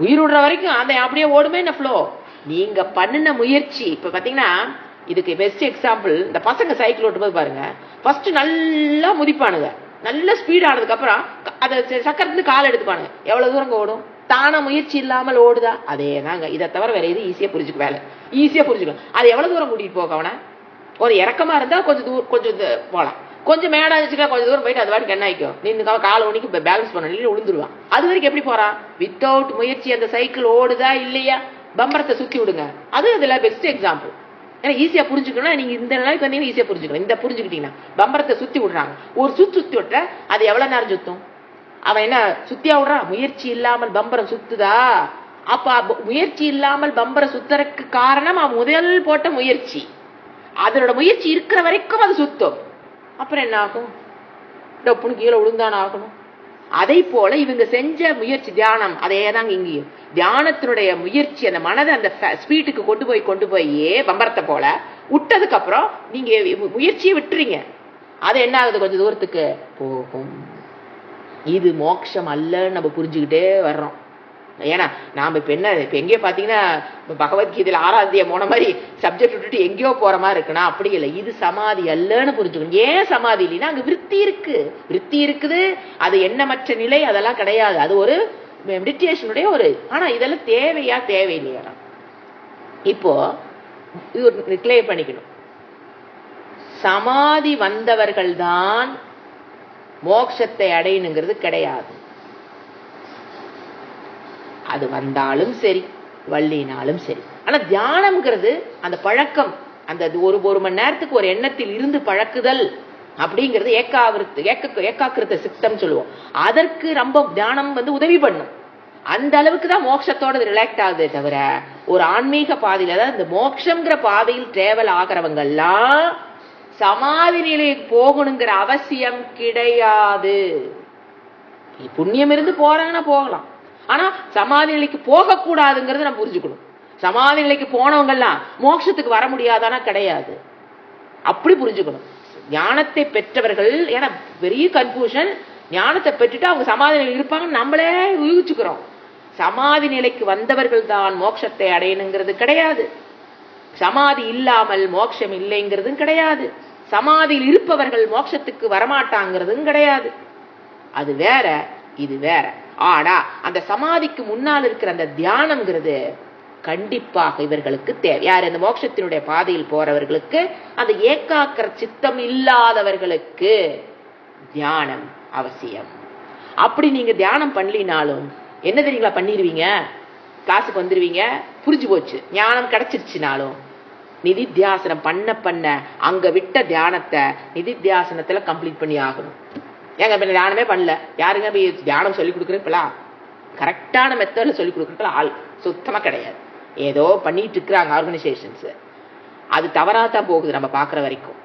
உயிர் விடுற வரைக்கும் அந்த அப்படியே ஓடுமே என்ன ஃப்ளோ. நீங்க பண்ணின முயற்சி, இப்ப பாத்தீங்கன்னா இதுக்கு பெஸ்ட் எக்ஸாம்பிள், இந்த பசங்க சைக்கிள் ஓட்டும் போது பாருங்க, ஃபர்ஸ்ட் நல்லா முதிப்பானுங்க, நல்ல ஸ்பீட் ஆனதுக்கு அப்புறம் அதை சக்கரத்துக்கு கால் எடுத்துப்பானுங்க. எவ்வளவு தூரம் ஓடும்? தான முயற்சி இல்லாமல் ஓடுதா? அதே தாங்க. இதை தவிர வேற எது ஈஸியா புரிஞ்சுக்கலாம். அது எவ்வளவு தூரம் கூட்டிட்டு போக அவனை? ஒரு இறக்கமா இருந்தா கொஞ்சம் போலாம், கொஞ்சம் மேடா இருந்துச்சுன்னா கொஞ்சம் தூரம் போயிட்டு அது வாட்டுக்கு என்ன ஆயிக்கும், நின்று கால ஒன்னைக்கு பேலன்ஸ் பண்ண விழுந்துருவான். அது வரைக்கும் எப்படி போறான்? வித்தவுட் முயற்சி அந்த சைக்கிள் ஓடுதா இல்லையா? பம்பரத்தை சுத்தி விடுங்க, அது அதுல பெஸ்ட் எக்ஸாம்பிள். ஏன்னா ஈஸியா புரிஞ்சுக்கணும். நீங்க இந்த நாளைக்கு வந்தீங்கன்னா ஈஸியா புரிஞ்சுக்கணும். இந்த புரிஞ்சுக்கிட்டீங்கன்னா பம்பரத்தை சுத்தி விடுறாங்க, ஒரு சுத்தி விட்ட அது எவ்வளவு நேரம் சுத்தும்? அவன் என்ன சுத்தியா விடுறான்? முயற்சி இல்லாமல் பம்பரம் சுத்துதா? அப்ப முயற்சி இல்லாமல் பம்பரம் சுத்துறதுக்கு காரணம் அவன் முதல் போட்ட முயற்சி. அதனோட முயற்சி இருக்கிற வரைக்கும் அது சுத்தும். அப்புறம் என்ன ஆகும்? டப்புன்னு கீழே விழுந்தான ஆகணும். அதை போல இவங்க செஞ்ச முயற்சி தியானம், அதே தாங்க இங்கேயும். தியானத்தினுடைய முயற்சி அந்த மனதை அந்த ஸ்பீட்டுக்கு கொண்டு போய் பம்பரத்தை போல விட்டதுக்கு அப்புறம் நீங்க முயற்சியை விட்டுறீங்க, அது என்ன ஆகுது? கொஞ்சம் தூரத்துக்கு போகும். இது மோட்சம் அல்லன்னு நம்ம புரிஞ்சுக்கிட்டே வர்றோம். ஏன்னா நாம இப்ப எங்கேயோ பாத்தீங்கன்னா பகவத்கீதையில 6ஆம் அத்தியாயம் போன மாதிரி சப்ஜெக்ட் விட்டுட்டு எங்கேயோ போற மாதிரி இருக்குன்னா அப்படி இல்லை. இது சமாதி அல்லன்னு புரிஞ்சுக்கணும். ஏன் சமாதி இல்லைன்னா அங்க விருத்தி இருக்குது. அது எண்ணமற்ற நிலை, அதெல்லாம் கிடையாது. அது ஒரு மெடிடேஷனுடைய ஒரு. ஆனா இதெல்லாம் தேவையில்லையா? இப்போ இது ஒரு கிளியர் பண்ணிக்கணும். சமாதி வந்தவர்கள் தான் மோட்சத்தை அடையணுங்கிறது கிடையாது. அது வந்தாலும் சரி, வள்ளினாலும் சரி. ஆனா தியானம்ங்கிறது அந்த பழக்கம், அந்த ஒரு மணி நேரத்துக்கு ஒரு எண்ணத்தில் இருந்து பழக்குதல் அப்படிங்கிறது ஏகாக்கிருத்த சித்தம் சொல்லுவோம். அதற்கு ரொம்ப தியானம் உதவி பண்ணும். அந்த அளவுக்கு தான் மோட்சத்தோட ரிலாக்ட் ஆகுதே தவிர, ஒரு ஆன்மீக பாதையில, அதாவது இந்த மோட்சம்ங்கிற பாதையில் டிராவல் ஆகிறவங்க எல்லாம் சமாதி நிலைக்கு போகணுங்கிற அவசியம் கிடையாது. புண்ணியம் இருந்து போறாங்கன்னா போகலாம். ஆனா சமாதி நிலைக்கு போக கூடாதுங்கிறது நம்ம புரிஞ்சுக்கணும். சமாதி நிலைக்கு போனவங்க எல்லாம் மோட்சத்துக்கு வர முடியாதானா? கிடையாது. அப்படி புரிஞ்சுக்கணும். ஞானத்தை பெற்றவர்கள், ஏன்னா பெரிய கன்ஃபியூஷன், ஞானத்தை பெற்றுட்டு அவங்க சமாதி நிலையில் இருப்பாங்கன்னு நம்மளே ஊகிச்சுக்கிறோம். சமாதி நிலைக்கு வந்தவர்கள் தான் மோட்சத்தை அடையணுங்கிறது கிடையாது. சமாதி இல்லாமல் மோட்சம் இல்லைங்கிறதும் கிடையாது. சமாதியில் இருப்பவர்கள் மோட்சத்துக்கு வரமாட்டாங்கிறதும் கிடையாது. அது வேற, இது வேற. ஆனா அந்த சமாதிக்கு முன்னால் இருக்கிற அந்த தியானம்ங்கிறது கண்டிப்பாக இவர்களுக்கு தேவை. யார்? அந்த மோட்சத்தினுடைய பாதையில் போறவர்களுக்கு, அந்த ஏகாக்கிர சித்தம் இல்லாதவர்களுக்கு தியானம் அவசியம். அப்படி நீங்க தியானம் பண்ணலினாலும் என்ன தெரியுங்களா பண்ணிடுவீங்க? கிளாஸுக்கு வந்துருவீங்க, புரிஞ்சு போச்சு, ஞானம் கிடைச்சிருச்சுனாலும் நிதித்தியாசனம் பண்ண அங்க விட்ட தியானத்தை நிதித்தியாசனத்துல கம்ப்ளீட் பண்ணி ஆகணும். ஏங்க தியானமே பண்ணல, யாருங்க தியானம் சொல்லிக் கொடுக்குறப்பலாம் கரெக்டான மெத்தட்ல சொல்லிக் கொடுக்குறப்பல ஆள் சுத்தமா கிடையாது. ஏதோ பண்ணிட்டு இருக்கிறாங்க ஆர்கனைசேஷன்ஸ். அது தவறாதான் போகுது நம்ம பாக்குற வரைக்கும்.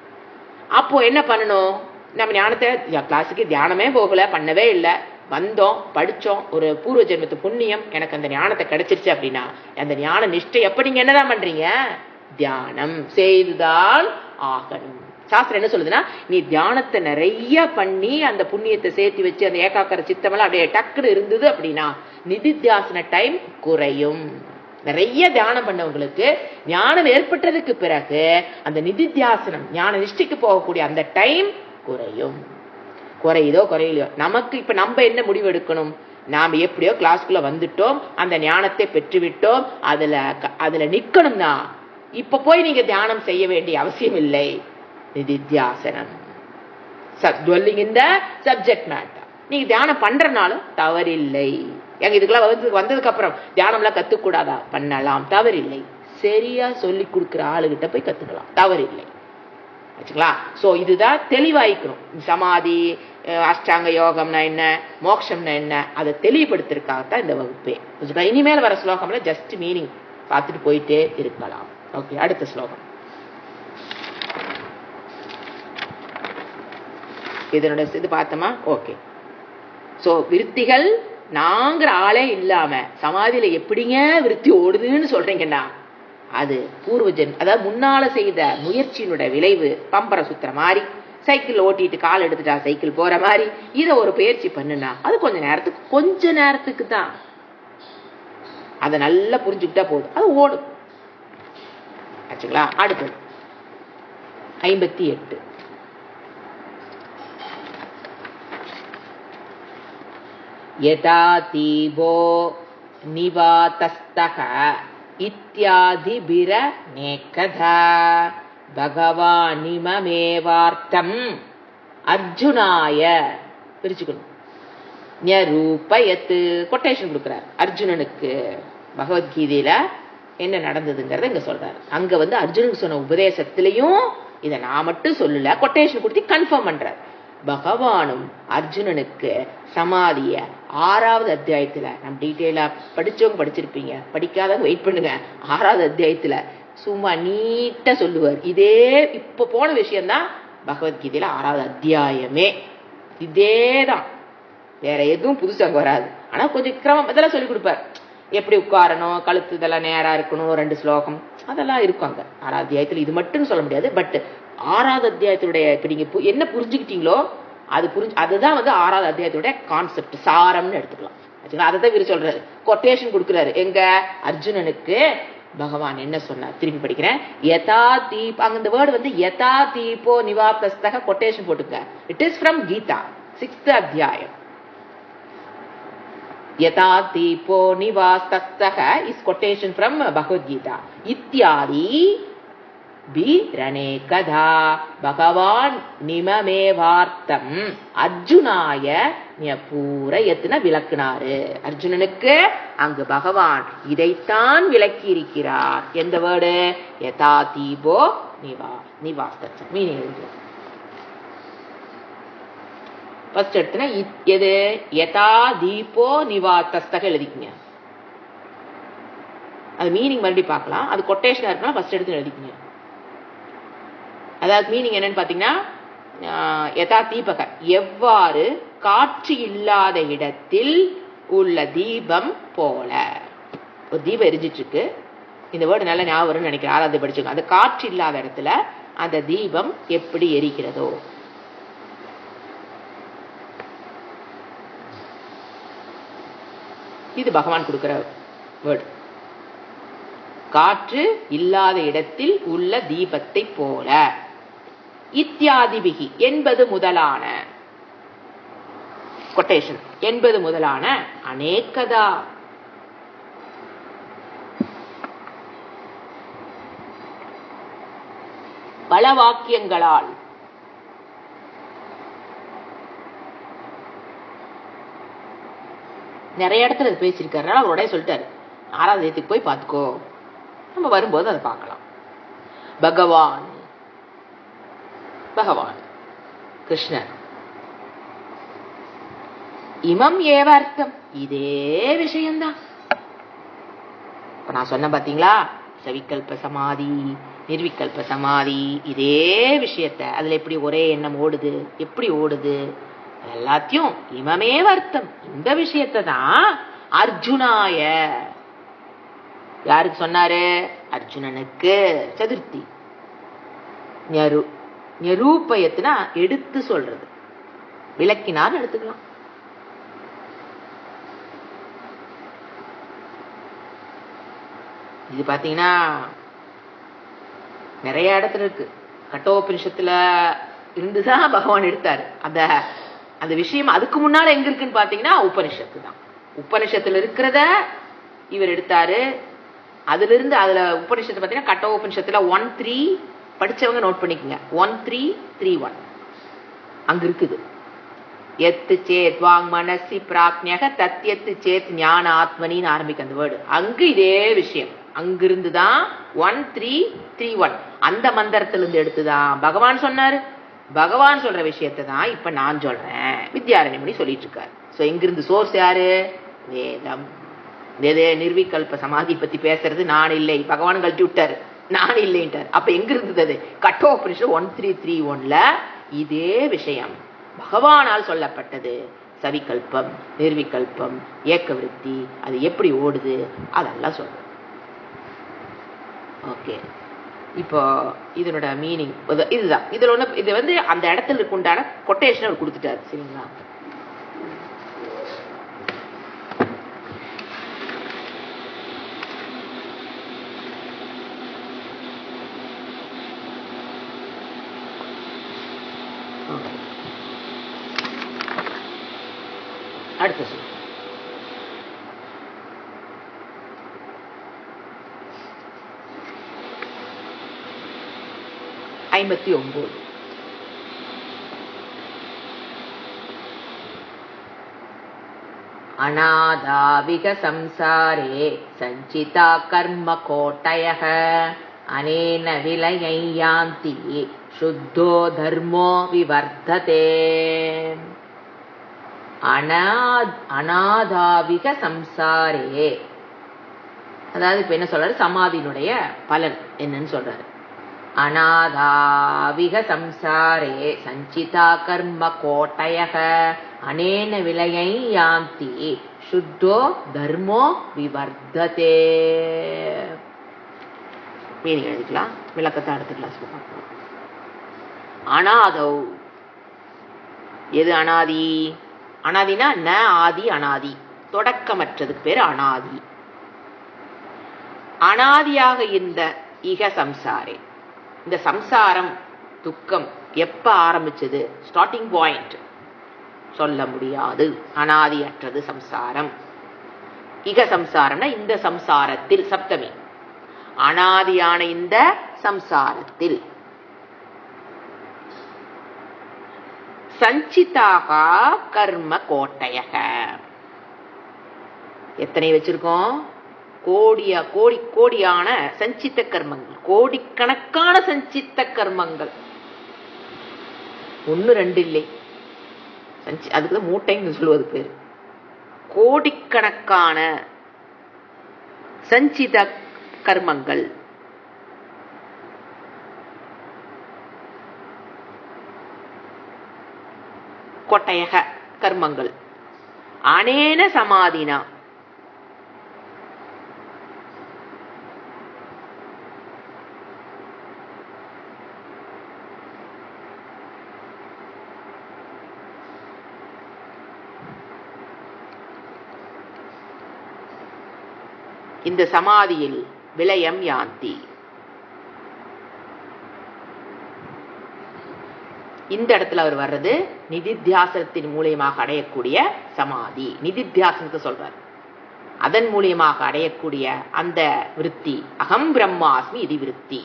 அப்போ என்ன பண்ணணும்? நம்ம ஞானத்தை கிளாஸுக்கு தியானமே போகல, பண்ணவே இல்லை, வந்தோம், படிச்சோம், ஒரு பூர்வ ஜென்மத்து புண்ணியம் எனக்கு அந்த ஞானத்தை கிடைச்சிருச்சு அப்படின்னா, அந்த ஞான நிஷ்டை எப்ப நீங்க என்னதான் பண்றீங்க? தியானம் செய்துதான் ஆகணும். சாஸ்திரம் என்ன சொல்லுதுன்னா, நீ தியானத்தை நிறைய பண்ணி அந்த புண்ணியத்தை சேர்த்து வச்சு அந்த ஏகாக்கிர சித்தமெல்லாம் அப்படியே டக்குன்னு இருந்தது அப்படின்னா நிதித்தியாசன டைம் குறையும். நிறைய தியானம் பண்ணவங்களுக்கு ஞானம் ஏற்பட்டதுக்கு பிறகு அந்த நிதித்தியாசனம் ஞான நிஷ்டைக்கு போகக்கூடிய அந்த டைம் குறையும். குறையுதோ குறையிலையோ, நமக்கு இப்ப நம்ம என்ன முடிவு எடுக்கணும்? நாம் எப்படியோ கிளாஸ்க்குள்ள வந்துட்டோம், அந்த ஞானத்தை பெற்றுவிட்டோம். அதுல நிக்கணும்னா இப்ப போய் நீங்க தியானம் செய்ய வேண்டிய அவசியம் இல்லை. நிதித்தியாசனம், dwelling in the subject matter. நீங்க தியானம் பண்றனாலும் தவறில்லை. எங்க இதுக்கெல்லாம் வந்ததுக்கு அப்புறம் தியானம்லாம் கத்துக்கூடாதா? பண்ணலாம், தவறில்லை. சரியா சொல்லி கொடுக்குற ஆளுகிட்ட போய் கத்துக்கலாம், தவறில்லை. ஆச்சுங்களா? சோ இதுதான் தெளிவாய்க்கணும். சமாதி, அஷ்டாங்க யோகம்னா என்ன, மோட்சம்னா என்ன, அதை தெளிவுபடுத்துறதுக்காகத்தான் இந்த வகுப்பே. இனிமேல் வர ஸ்லோகம்ல ஜஸ்ட் மீனிங் பார்த்துட்டு போயிட்டே இருக்கலாம். ஓகே, அடுத்த ஸ்லோகம். இதனோட இது பார்த்தோமா? ஓகே. சோ விருத்திகள் நாங்கிற ஆளே இல்லாம சமாதியில எப்படிங்க விருத்தி ஓடுதுன்னு சொல்றீங்கன்னா, அது பூர்வஜன், அதாவது முன்னால செய்த முயற்சியினுடைய விளைவு. பம்பர சுத்துற மாதிரி, சைக்கிள் ஓட்டிட்டு கால் எடுத்துட்டா சைக்கிள் போற மாதிரி, இதை ஒரு பயிற்சி பண்ணுனா அது கொஞ்ச நேரத்துக்கு தான். அதை நல்லா புரிஞ்சுக்கிட்டா போதும், அது ஓடும். ஆச்சுங்களா? அடுத்தது 58. யதா தீபோ நிவாதஸ்தஹ இத்யாதிபிர நேகதா பகவானிமமேவார்த்தம் அர்ஜுனாய. பிரிச்சுக்கணும். ஞரூபயத்து கொட்டேஷன் கொடுக்கிறார் அர்ஜுனனுக்கு. பகவத்கீதையில என்ன நடந்ததுங்கிறத இங்க சொல்றாரு. அங்க அர்ஜுனுக்கு சொன்ன உபதேசத்திலையும் இதை நான் மட்டும் சொல்லல, கொட்டேஷன் கொடுத்து கன்ஃபார்ம் பண்றார். பகவானும் அர்ஜுனனுக்கு சமாதிய 6வது அத்தியாயத்துல, நம்ம டீட்டெயிலா படிச்சவங்க படிச்சிருப்பீங்க, படிக்காதவங்க வெயிட் பண்ணுங்க. 6வது அத்தியாயத்துல சும்மா நீட்டா சொல்லுவார். இதே இப்ப போன விஷயம்தான் பகவத்கீதையில 6வது அத்தியாயமே. இதேதான், வேற எதுவும் புதுசு அங்க வராது. ஆனா கொஞ்சம் கிரமம் இதெல்லாம் சொல்லி கொடுப்பார். எப்படி உட்காரணும், கழுத்து இதெல்லாம் நேரா இருக்கணும், 2 ஸ்லோகம் அதெல்லாம் இருக்கும் அங்க 6வது அத்தியாயத்துல. இது மட்டும் சொல்ல முடியாது. பட் 6வது அத்தியாயத்தினுடைய இப்ப நீங்க என்ன புரிஞ்சுக்கிட்டீங்களோ அதுதான் 6வது அத்தியாயத்துடைய கான்செப்ட், சாரம்னு எடுத்துக்கலாம். அதைதான் இவர் சொல்றாரு, கொட்டேஷன் கொடுக்கிறாரு. எங்க அர்ஜுனனுக்கு பகவான் என்ன சொன்னார், திருப்பி படிக்கிறேன். யதா தீப், அங்க இந்த வேர்டு யதா தீபோ நிவாதஸ்தக கொட்டேஷன் போட்டுக்க. It is from Gita 6th அத்தியாயம். யதா தீபோ நிவாதஸ்தக is quotation from Bhagavad Gita. இத்யாதி கதா பகவான் நிமமேவார்த்தம் அர்ஜுனாய பூரயத்ன விளக்குனாரு. அர்ஜுனனுக்கு அங்கு பகவான் இதைத்தான் விளக்கி இருக்கிறார். எந்த வேர்டு? யதா தீபோ நிவாஸ்த. மீனிங் எழுது. ஃபர்ஸ்ட் எடுத்துனா எது? யதா தீபோ நிவாத்தஸ்தக எழுதிக்கங்க. அது மீனிங் மறுபடியும் பார்க்கலாம். அது கொட்டேஷனா இருக்குன்னா ஃபர்ஸ்ட் எடுத்து எழுதிக்கங்க. அதாவது மீனிங் என்னன்னு பாத்தீங்கன்னா, யதா தீபக, எவ்வாறு காற்று இல்லாத இடத்தில் உள்ள தீபம் போல. ஒரு தீபம் எரிஞ்சிட்டு இருக்கு. இந்த வேர்டு நல்லா ஞாபகம் வரும்னு நினைக்கிறேன், 6வது படிச்சுக்கோங்க. அந்த காற்று இல்லாத இடத்துல அந்த தீபம் எப்படி எரிக்கிறதோ, இது பகவான் கொடுக்கிற வேர்டு. காற்று இல்லாத இடத்தில் உள்ள தீபத்தை போல. இத்தியாதிபிகி என்பது முதலான கொட்டேஷன், என்பது முதலான அநேகதா பல வாக்கியங்களால் நிறைய இடத்துல அது பேசியிருக்காரு. அவரோட சொல்லிட்டாரு, 6வது அத்தியாயத்துக்கு போய் பார்த்துக்கோ, நம்ம வரும்போது அதை பார்க்கலாம். பகவான் கிருஷ்ணர் இமம் ஏவ அர்த்தம், இதே விஷயம்தான். இப்ப நான் சொன்ன பாத்தீங்களா, சவிகல்ப சமாதி, நிர்விகல்ப சமாதி, இதே விஷயத்த அதுல எப்படி ஒரே எண்ணம் ஓடுது, எப்படி ஓடுது, எல்லாத்தையும் இமமேவ அர்த்தம், இந்த விஷயத்தை தான் அர்ஜுனாய, யாருக்கு சொன்னாரு? அர்ஜுனனுக்கு. சதுர்த்தி நிரூபயத்துனா எடுத்து சொல்றது, விளக்கினார் எடுத்துக்கலாம். இது பாத்தீங்கன்னா நிறைய இடத்துல இருக்கு. கட்டோபனிஷத்துல இருந்துதான் பகவான் எடுத்தாரு. அந்த விஷயம் அதுக்கு முன்னால எங்க இருக்குன்னு பாத்தீங்கன்னா உபனிஷத்து தான். உபனிஷத்துல இருக்கிறத இவர் எடுத்தாரு. அதுல இருந்து அதுல உபனிஷத்து பார்த்தீங்கன்னா கட்ட உபனிஷத்துல 1.3 படிச்சவங்க நோட் பண்ணிக்கோங்க. 1331 அங்க இருக்குது. எத்து சேத் வாங் மனசி பிராக்ஞக தத்யத்து சேத் ஞான ஆத்மனின்னு ஆரம்பிக்க அந்த வேர்டு. அங்கு இதே விஷயம் அங்கிருந்துதான் 1331 அந்த மந்திரத்திலிருந்து எடுத்துதான் பகவான் சொன்னாரு. பகவான் சொல்ற விஷயத்தை தான் இப்ப நான் சொல்றேன். வித்யாரண்யமணி சொல்லிட்டு இருக்காரு. சோ எங்கிருந்து சோர்ஸ் யாரு? வேதம். நிர்விகல்ப சமாதி பத்தி பேசுறது நான் இல்லை, பகவான் கழட்டி விட்டாரு, நான் இல்லைன்ட்டார். அப்ப எங்க இருந்தது அது? கட்டோபனிஷத் 1331ல இதே விஷயம் பகவானால் சொல்லப்பட்டது. சவிகல்பம், நிர்விகல்பம், ஏக்க விருத்தி, அது எப்படி ஓடுது அதெல்லாம் சொல்ற. ஓகே, இப்போ இதனோட மீனிங் இதுதான். இதுல ஒண்ணு இது வந்து அந்த இடத்துல உண்டான கொட்டேஷன் அவர் கொடுத்துட்டாரு. சரிங்களா? அடுத்த சொல் 59. அநாதாவிக சம்சாரே சஞ்சிதா கர்ம கோட்டயः அனேன விலயை யாந்தி சுத்தோ தர்மோ விவர்ததே. அநாதாவிக சம்சாரே, அதாவது இப்ப என்ன சொல்றாரு? சமாதியினுடைய பலன் என்னன்னு சொல்றாரு. அநாதாவிக சம்சாரே சஞ்சிதா கர்ம கோட்டயः அனேன விலயை யாந்தி சுத்தோ தர்மோ விவர்ததே. மீனிங் எழுதிக்கலாம், விளக்கத்தை அடுத்த கிளாஸ் பார்க்கலாம். அநாதௌ, எது அனாதி? அனாதினா ந ஆதி அனாதி, தொடக்கமற்றதுக்கு பேரு அனாதி. அனாதியாக இந்த இக சம்சாரே, இந்த சம்சாரம் துக்கம் எப்ப ஆரம்பிச்சது? ஸ்டார்டிங் பாயிண்ட் சொல்ல முடியாது. அனாதியற்றது சம்சாரம். இக சம்சாரம்னா இந்த சம்சாரத்தில், சப்தமி, அனாதியான இந்த சம்சாரத்தில். சஞ்சிதாக கர்ம கோட்டயக, எத்தனை வச்சிருக்கோம்? கோடியான சஞ்சித்த கர்மங்கள், கோடிக்கணக்கான சஞ்சித்த கர்மங்கள். 1 2 இல்லை, அதுக்கு மூட்டைன்னு சொல்லுவது பேரு. கோடிக்கணக்கான சஞ்சித கர்மங்கள். கொட்டயக கர்மங்கள். அனேன சமாதினா, இந்த சமாதியில் விலயம் யாந்தி, இந்த இடத்துல அவர் வர்றது நிதித்தியாசனத்தின் மூலியமாக அடையக்கூடிய சமாதி. நிதித்தியாசனத்தை சொல்றார். அதன் மூலியமாக அடையக்கூடிய அந்த விருத்தி அகம் பிரம்மாஸ்மி இது விருத்தி.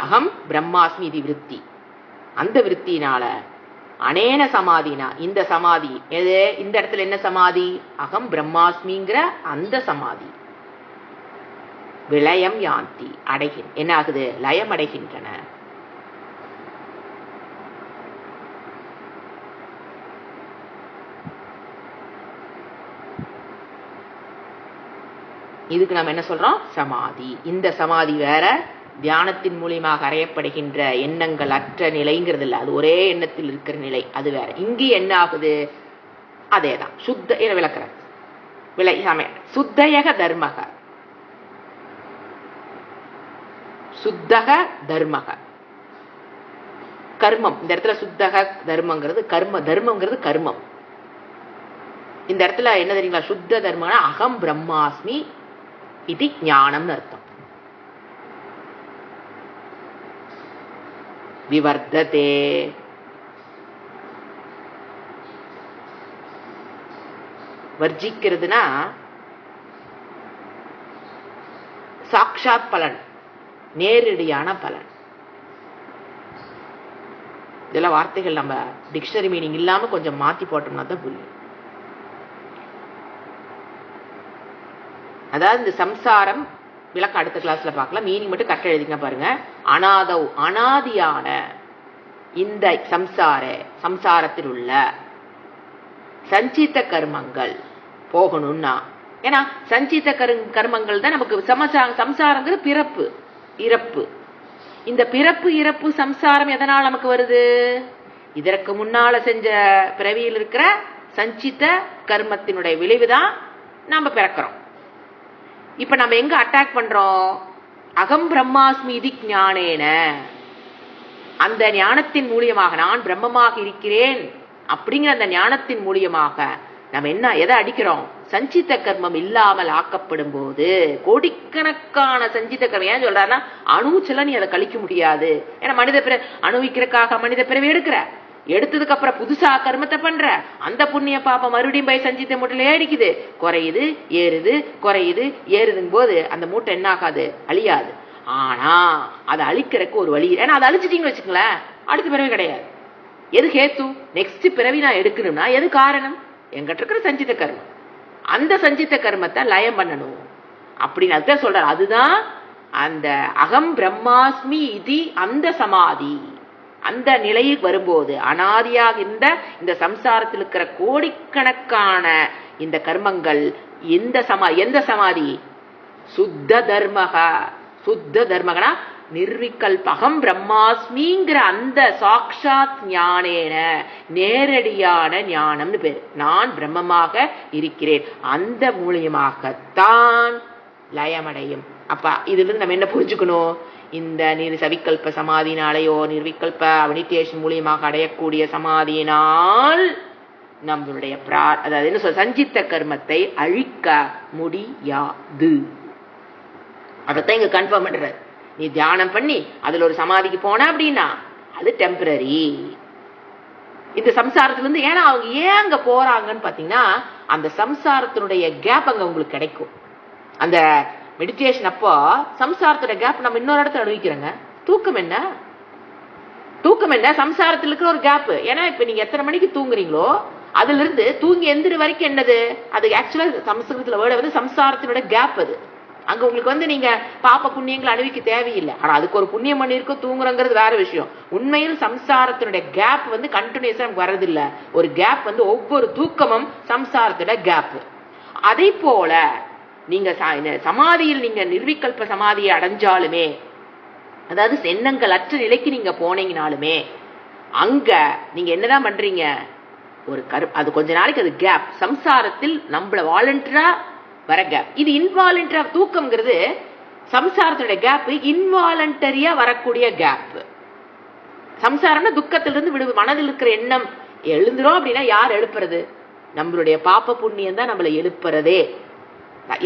அகம் பிரம்மாஸ்மி இது விருத்தி. அந்த விருத்தினால அனேன சமாதினா, இந்த சமாதி எது? இந்த இடத்துல என்ன சமாதி? அகம் பிரம்மாஸ்மிங்கிற அந்த சமாதி. விலயம் யாந்தி, என்ன ஆகுது? லயம் அடைகின்றன. இதுக்கு நம்ம என்ன சொல்றோம்? சமாதி. இந்த சமாதி வேற, தியானத்தின் மூலியமாக அறையப்படுகின்ற எண்ணங்கள் அற்ற நிலைங்கிறது இல்லை, அது ஒரே எண்ணத்தில் இருக்கிற நிலை, அது வேற. இங்கு என்ன ஆகுது? அதேதான். சுத்த விளக்குற விலை சுத்தயக தர்மக, சுத்தக தர்மக கர்மம். இந்த இடத்துல சுத்தக தர்மங்கிறது தர்மங்கிறது கர்மம். இந்த இடத்துல என்ன தெரியுங்களா? சுத்த தர்மம்னா அகம் பிரம்மாஸ்மி இது ஞானம்னு அர்த்தம். விவர்ததே. வர்ஜிக்கிறதுனா சாக்ஷாத் பலன், நேரடியான பலன். இதெல்லாம் வார்த்தைகள் நம்ம டிக்ஷனரி மீனிங் இல்லாம கொஞ்சம் மாத்தி போட்டோம்னா தான் புரியும். அதாவது இந்த சம்சாரம் விளக்கம் அடுத்த கிளாஸ்ல பார்க்கலாம். மீனிங் மட்டும் கரெக்டா எழுதிங்க பாருங்க. அனாதவ், அனாதியான இந்த சம்சாரத்தில் உள்ள சஞ்சித்த கர்மங்கள் போகணும்னா, ஏன்னா சஞ்சித்த கர்மங்கள் தான் நமக்கு சம்சாரங்கிறது பிறப்பு இறப்பு. இந்த பிறப்பு இறப்பு சம்சாரம் எதனால் நமக்கு வருது? இதற்கு முன்னால செஞ்ச பிறவியில் இருக்கிற சஞ்சித்த கர்மத்தினுடைய விளைவுதான் நாம பிறக்கிறோம். இப்ப நம்ம எங்க அட்டாக் பண்றோம்? அகம் பிரம்மாஸ்மி இதி ஞானேன, அந்த ஞானத்தின் மூலியமாக நான் பிரம்மமாக இருக்கிறேன் அப்படிங்கிற அந்த ஞானத்தின் மூலியமாக நம்ம என்ன எதை அடிக்கிறோம்? சஞ்சித்த கர்மம் இல்லாமல் ஆக்கப்படும் போது, கோடிக்கணக்கான சஞ்சித்த கர்மம். ஏன் சொல்றாருன்னா அணுச்சல நீ அதை கழிக்க முடியாது. ஏன்னா மனித பிற அணுவிக்கிறக்காக மனித பிறவி எடுத்ததுக்கு அப்புறம் புதுசா கர்மத்தை பண்ற, அந்த புண்ணிய பாப்பம் மறுபடியும் போய் சஞ்சித்த மூட்டையில ஏடிக்குது, குறையுது ஏறுது குறையுது ஏறுதுங்க போது அந்த மூட்டை என்ன ஆகாது? அழியாது. ஆனா அதை அழிக்கிறதுக்கு ஒரு வழி. ஏன்னா அதை அழிச்சிட்டீங்கன்னு வச்சுக்கங்களேன், அடுத்த பிறவி கிடையாது. எது ஹேத்து? நெக்ஸ்ட் பிறவி நான் எடுக்கணும்னா எது காரணம்? எங்கிட்ட இருக்கிற சஞ்சித்த கர்மம். அந்த சஞ்சித்த கர்மத்தை லயம் பண்ணணும் அப்படின்னு அதுதான் சொல்றாரு. அதுதான் அந்த அகம் பிரம்மாஸ்மி இது, அந்த சமாதி. அந்த நிலையில் வரும்போது அனாதியாக இந்த சம்சாரத்தில் இருக்கிற கோடிக்கணக்கான இந்த கர்மங்கள் எந்த சமாதி? சுத்த தர்மகனா நிர்விகல்பகம் பிரம்மாஸ்மிங்கிற அந்த சாக்ஷாத் ஞானேன, நேரடியான ஞானம்னு பேரு. நான் பிரம்மமாக இருக்கிறேன், அந்த மூலியமாகத்தான் லயமடையும். அப்ப இதுல இருந்து நம்ம என்ன புரிஞ்சுக்கணும்? இந்த சவிகல்ப சமாதினாலேயோ நிர்விகல்ப மெடிடேஷன் மூலியமாக அடையக்கூடிய சமாதியினால் நம்மளுடைய அதாவது என்ன சொல்ற, சஞ்சித்த கர்மத்தை அழிக்க முடியாது. அதைத்தான் இங்க கன்ஃபார்ம் பண்ற. நீ தியானம் பண்ணி அதுல ஒரு சமாதிக்கு போன அப்படின்னா அது டெம்பரரி. இந்த சம்சாரத்துல இருந்து ஏன்னா அவங்க ஏன் அங்க போறாங்கன்னு பாத்தீங்கன்னா, அந்த சம்சாரத்தினுடைய கேப் அங்க உங்களுக்கு கிடைக்கும். அந்த மெடிடேஷன் அப்போ சம்சாரத்தோட கேப் நம்ம இன்னொரு இடத்துல அனுபவிக்கிறோங்க. தூக்கம் என்ன? சம்சாரத்தில் இருக்கிற ஒரு கேப். ஏன்னா இப்ப நீங்க எத்தனை மணிக்கு தூங்குறீங்களோ அதுல இருந்து தூங்கி எந்திர வரைக்கும் என்னது? அது ஆக்சுவலா சம்ஸ்கிருதத்துல வேர்டு வந்து சம்சாரத்தினோட கேப். அது அங்க உங்களுக்கு நீங்க பாப்ப புண்ணியங்களை அனுபவிக்க தேவையில்லை. ஆனா அதுக்கு ஒரு புண்ணியம் பண்ணி இருக்கும் தூங்குறங்கிறது வேற விஷயம். உண்மையில் சம்சாரத்தினுடைய கேப் கண்டினியூஸா நமக்கு வர்றதில்லை. ஒரு கேப் ஒவ்வொரு தூக்கமும் சம்சாரத்தோட கேப். அதே போல நீங்க சமாதியில் நீங்க நிர்விகல்ப சமாதியை அடைஞ்சாலுமே, அதாவது எண்ணங்கள் அற்ற நிலைக்கு நீங்க போனீங்கனாலுமே அங்க நீங்க என்னதான் பண்றீங்க? ஒரு அது கொஞ்ச நாளைக்கு அது கேப். சம்சாரத்தில் நம்மள வாலண்டரா வர கேப். இது இன்வாலண்டரியா தூக்கம்ங்கிறது சம்சாரத்தோட கேப், இன்வாலண்டரியா வரக்கூடிய கேப். சம்சாரம்னா துக்கத்திலிருந்து விடு. மனதில் இருக்கிற எண்ணம் எழுந்துரும் அப்படின்னா யார் எழுப்புறது? நம்மளுடைய பாப்ப புண்ணியம் தான் நம்மளை எழுப்புறதே.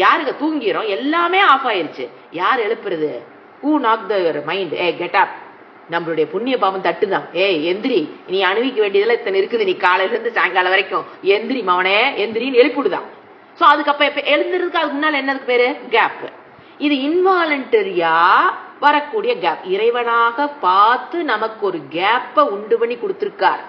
யாருங்க தூங்கிறோம், எல்லாமே ஆஃப் ஆயிருச்சு. யார் எழுப்புறது? Who knock the mind? Get up. நம்மளுடைய புண்ணிய பாவம் தட்டுதான். எந்திரி, நீ அணுவிக்க வேண்டியதுல இத்தனை இருக்குது, நீ காலையில இருந்து சாயங்காலம் வரைக்கும் எந்திரி மவனே எந்திரின்னு எழுப்பிடுதான். சோ அதுக்கப்ப இப்ப எழுந்திருக்கு. அதுக்கு முன்னால என்னதுக்கு பேரு? கேப். இது இன்வாலண்டரியா வரக்கூடிய கேப். இறைவனாக பார்த்து நமக்கு ஒரு கேப்ப உண்டு பண்ணி கொடுத்திருக்கார்.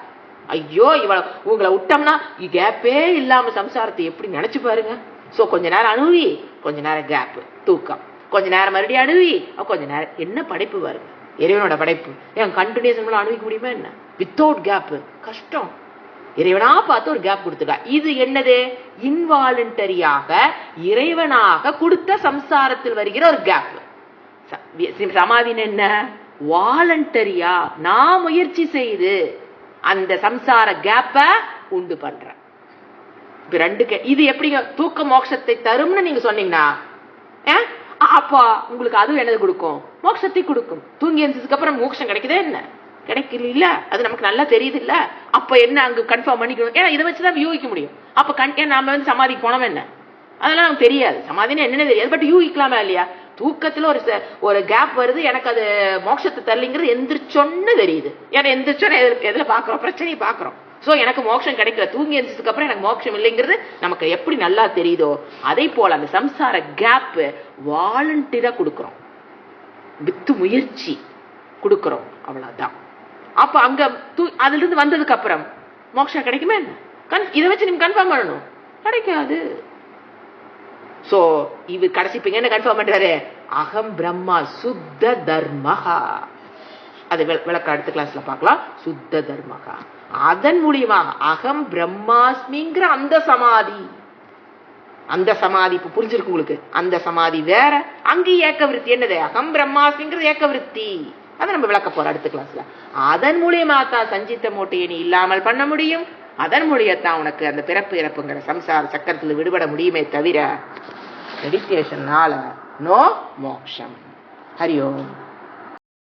ஐயோ இவ்வளவு உங்களை விட்டோம்னா கேப்பே இல்லாம சம்சாரத்தை எப்படி நினைச்சு பாருங்க. சோ கொஞ்ச நேரம் அணுவி, கொஞ்ச நேரம் கேப் தூக்கம், கொஞ்ச நேரம் மறுபடியும் அணுவி, கொஞ்ச நேரம். என்ன படைப்பு பாருங்க, இறைவனோட படைப்பு. ஏன் கண்டினியூஸ் அணுவிக்க முடியுமா என்ன? வித்தவுட் கேப் கஷ்டம். இறைவனா பார்த்து ஒரு கேப் கொடுத்துட்டா. இது என்னது? இன்வாலண்டரியாக இறைவனாக கொடுத்த சம்சாரத்தில் வருகிற ஒரு கேப். சமாதின்னு என்ன? வாலண்டரியா நான் முயற்சி செய்து அந்த சம்சார கேப்ப உண்டு பண்ற. இது எப்படிங்க தூக்க மோட்சத்தை தரும்னு நீங்க சொன்னீங்கன்னா அப்பா உங்களுக்கு அதுவும் என்னது கொடுக்கும்? மோட்சத்தை கொடுக்கும். தூங்கி எழுந்ததுக்கு அப்புறம் மோட்சம் கிடைக்குதே என்ன? கிடைக்கல இல்ல, அது நமக்கு நல்லா தெரியுது இல்ல. அப்ப என்ன அங்க கன்ஃபார்ம் பண்ணிக்கணும். ஏன்னா இதை வச்சுதான் யூகிக்க முடியும். அப்ப நாம சமாதிக்கு போனோம் என்ன அதெல்லாம் நமக்கு தெரியாது. சமாதினா என்னன்னு தெரியாது, பட் யூகிக்கலாமா இல்லையா? தூக்கத்துல ஒரு கேப் வருது, எனக்கு அது மோட்சத்தை தரலிங்கிறது எந்திரிச்சொன்னு தெரியுது. ஏன்னா எந்திரிச்சோன்னு எதுல பாக்குறோம், பிரச்சனையை பாக்குறோம். சோ எனக்கு மோட்சம் கிடைக்கல, தூங்கி எந்திரிச்சதுக்கு அப்புறம் எனக்கு மோட்சம் இல்லைங்கிறது நமக்கு எப்படி நல்லா தெரியுதோ அதே போல அந்த சம்சார கேப் வாலண்டியரா கொடுக்கிறோம், வித்து முயற்சி கொடுக்கிறோம், அவ்வளவுதான். அப்ப அங்க அதுல இருந்து வந்ததுக்கு அப்புறம் மோட்சம் கிடைக்குமே? இதை வச்சு நீங்க கன்ஃபார்ம் பண்ணணும், கிடைக்காது. சோ இது கடைசி என்ன கன்ஃபார்ம் பண்றாரு? அகம் பிரம்மா சுத்த தர்மஹா. அது விளக்க அடுத்த கிளாஸ்ல பார்க்கலாம். சுத்த தர்மஹா, அதன் மூலியமாக அகம் பிரம்மாஸ்மிங்கிற அந்த சமாதி, அந்த சமாதி இப்ப புரிஞ்சிருக்கு உங்களுக்கு. அந்த சமாதி வேற, அங்க ஏக்க விருத்தி. என்னது? அகம் பிரம்மாஸ்மிங்கிறது ஏக்க விருத்தி. அதை நம்ம விளக்க போறோம் அடுத்த கிளாஸ்ல. அதன் மூலியமா தான் சஞ்சித்த மூட்டையை நீ இல்லாமல் பண்ண முடியும். அதன் மூலியத்தான் உனக்கு அந்த பிறப்பு இறப்புங்கிற சம்சார சக்கரத்தில் விடுபட முடியுமே தவிர மெடிடேஷன்னால நோ மோக்ஷம். ஹரி ஓம்.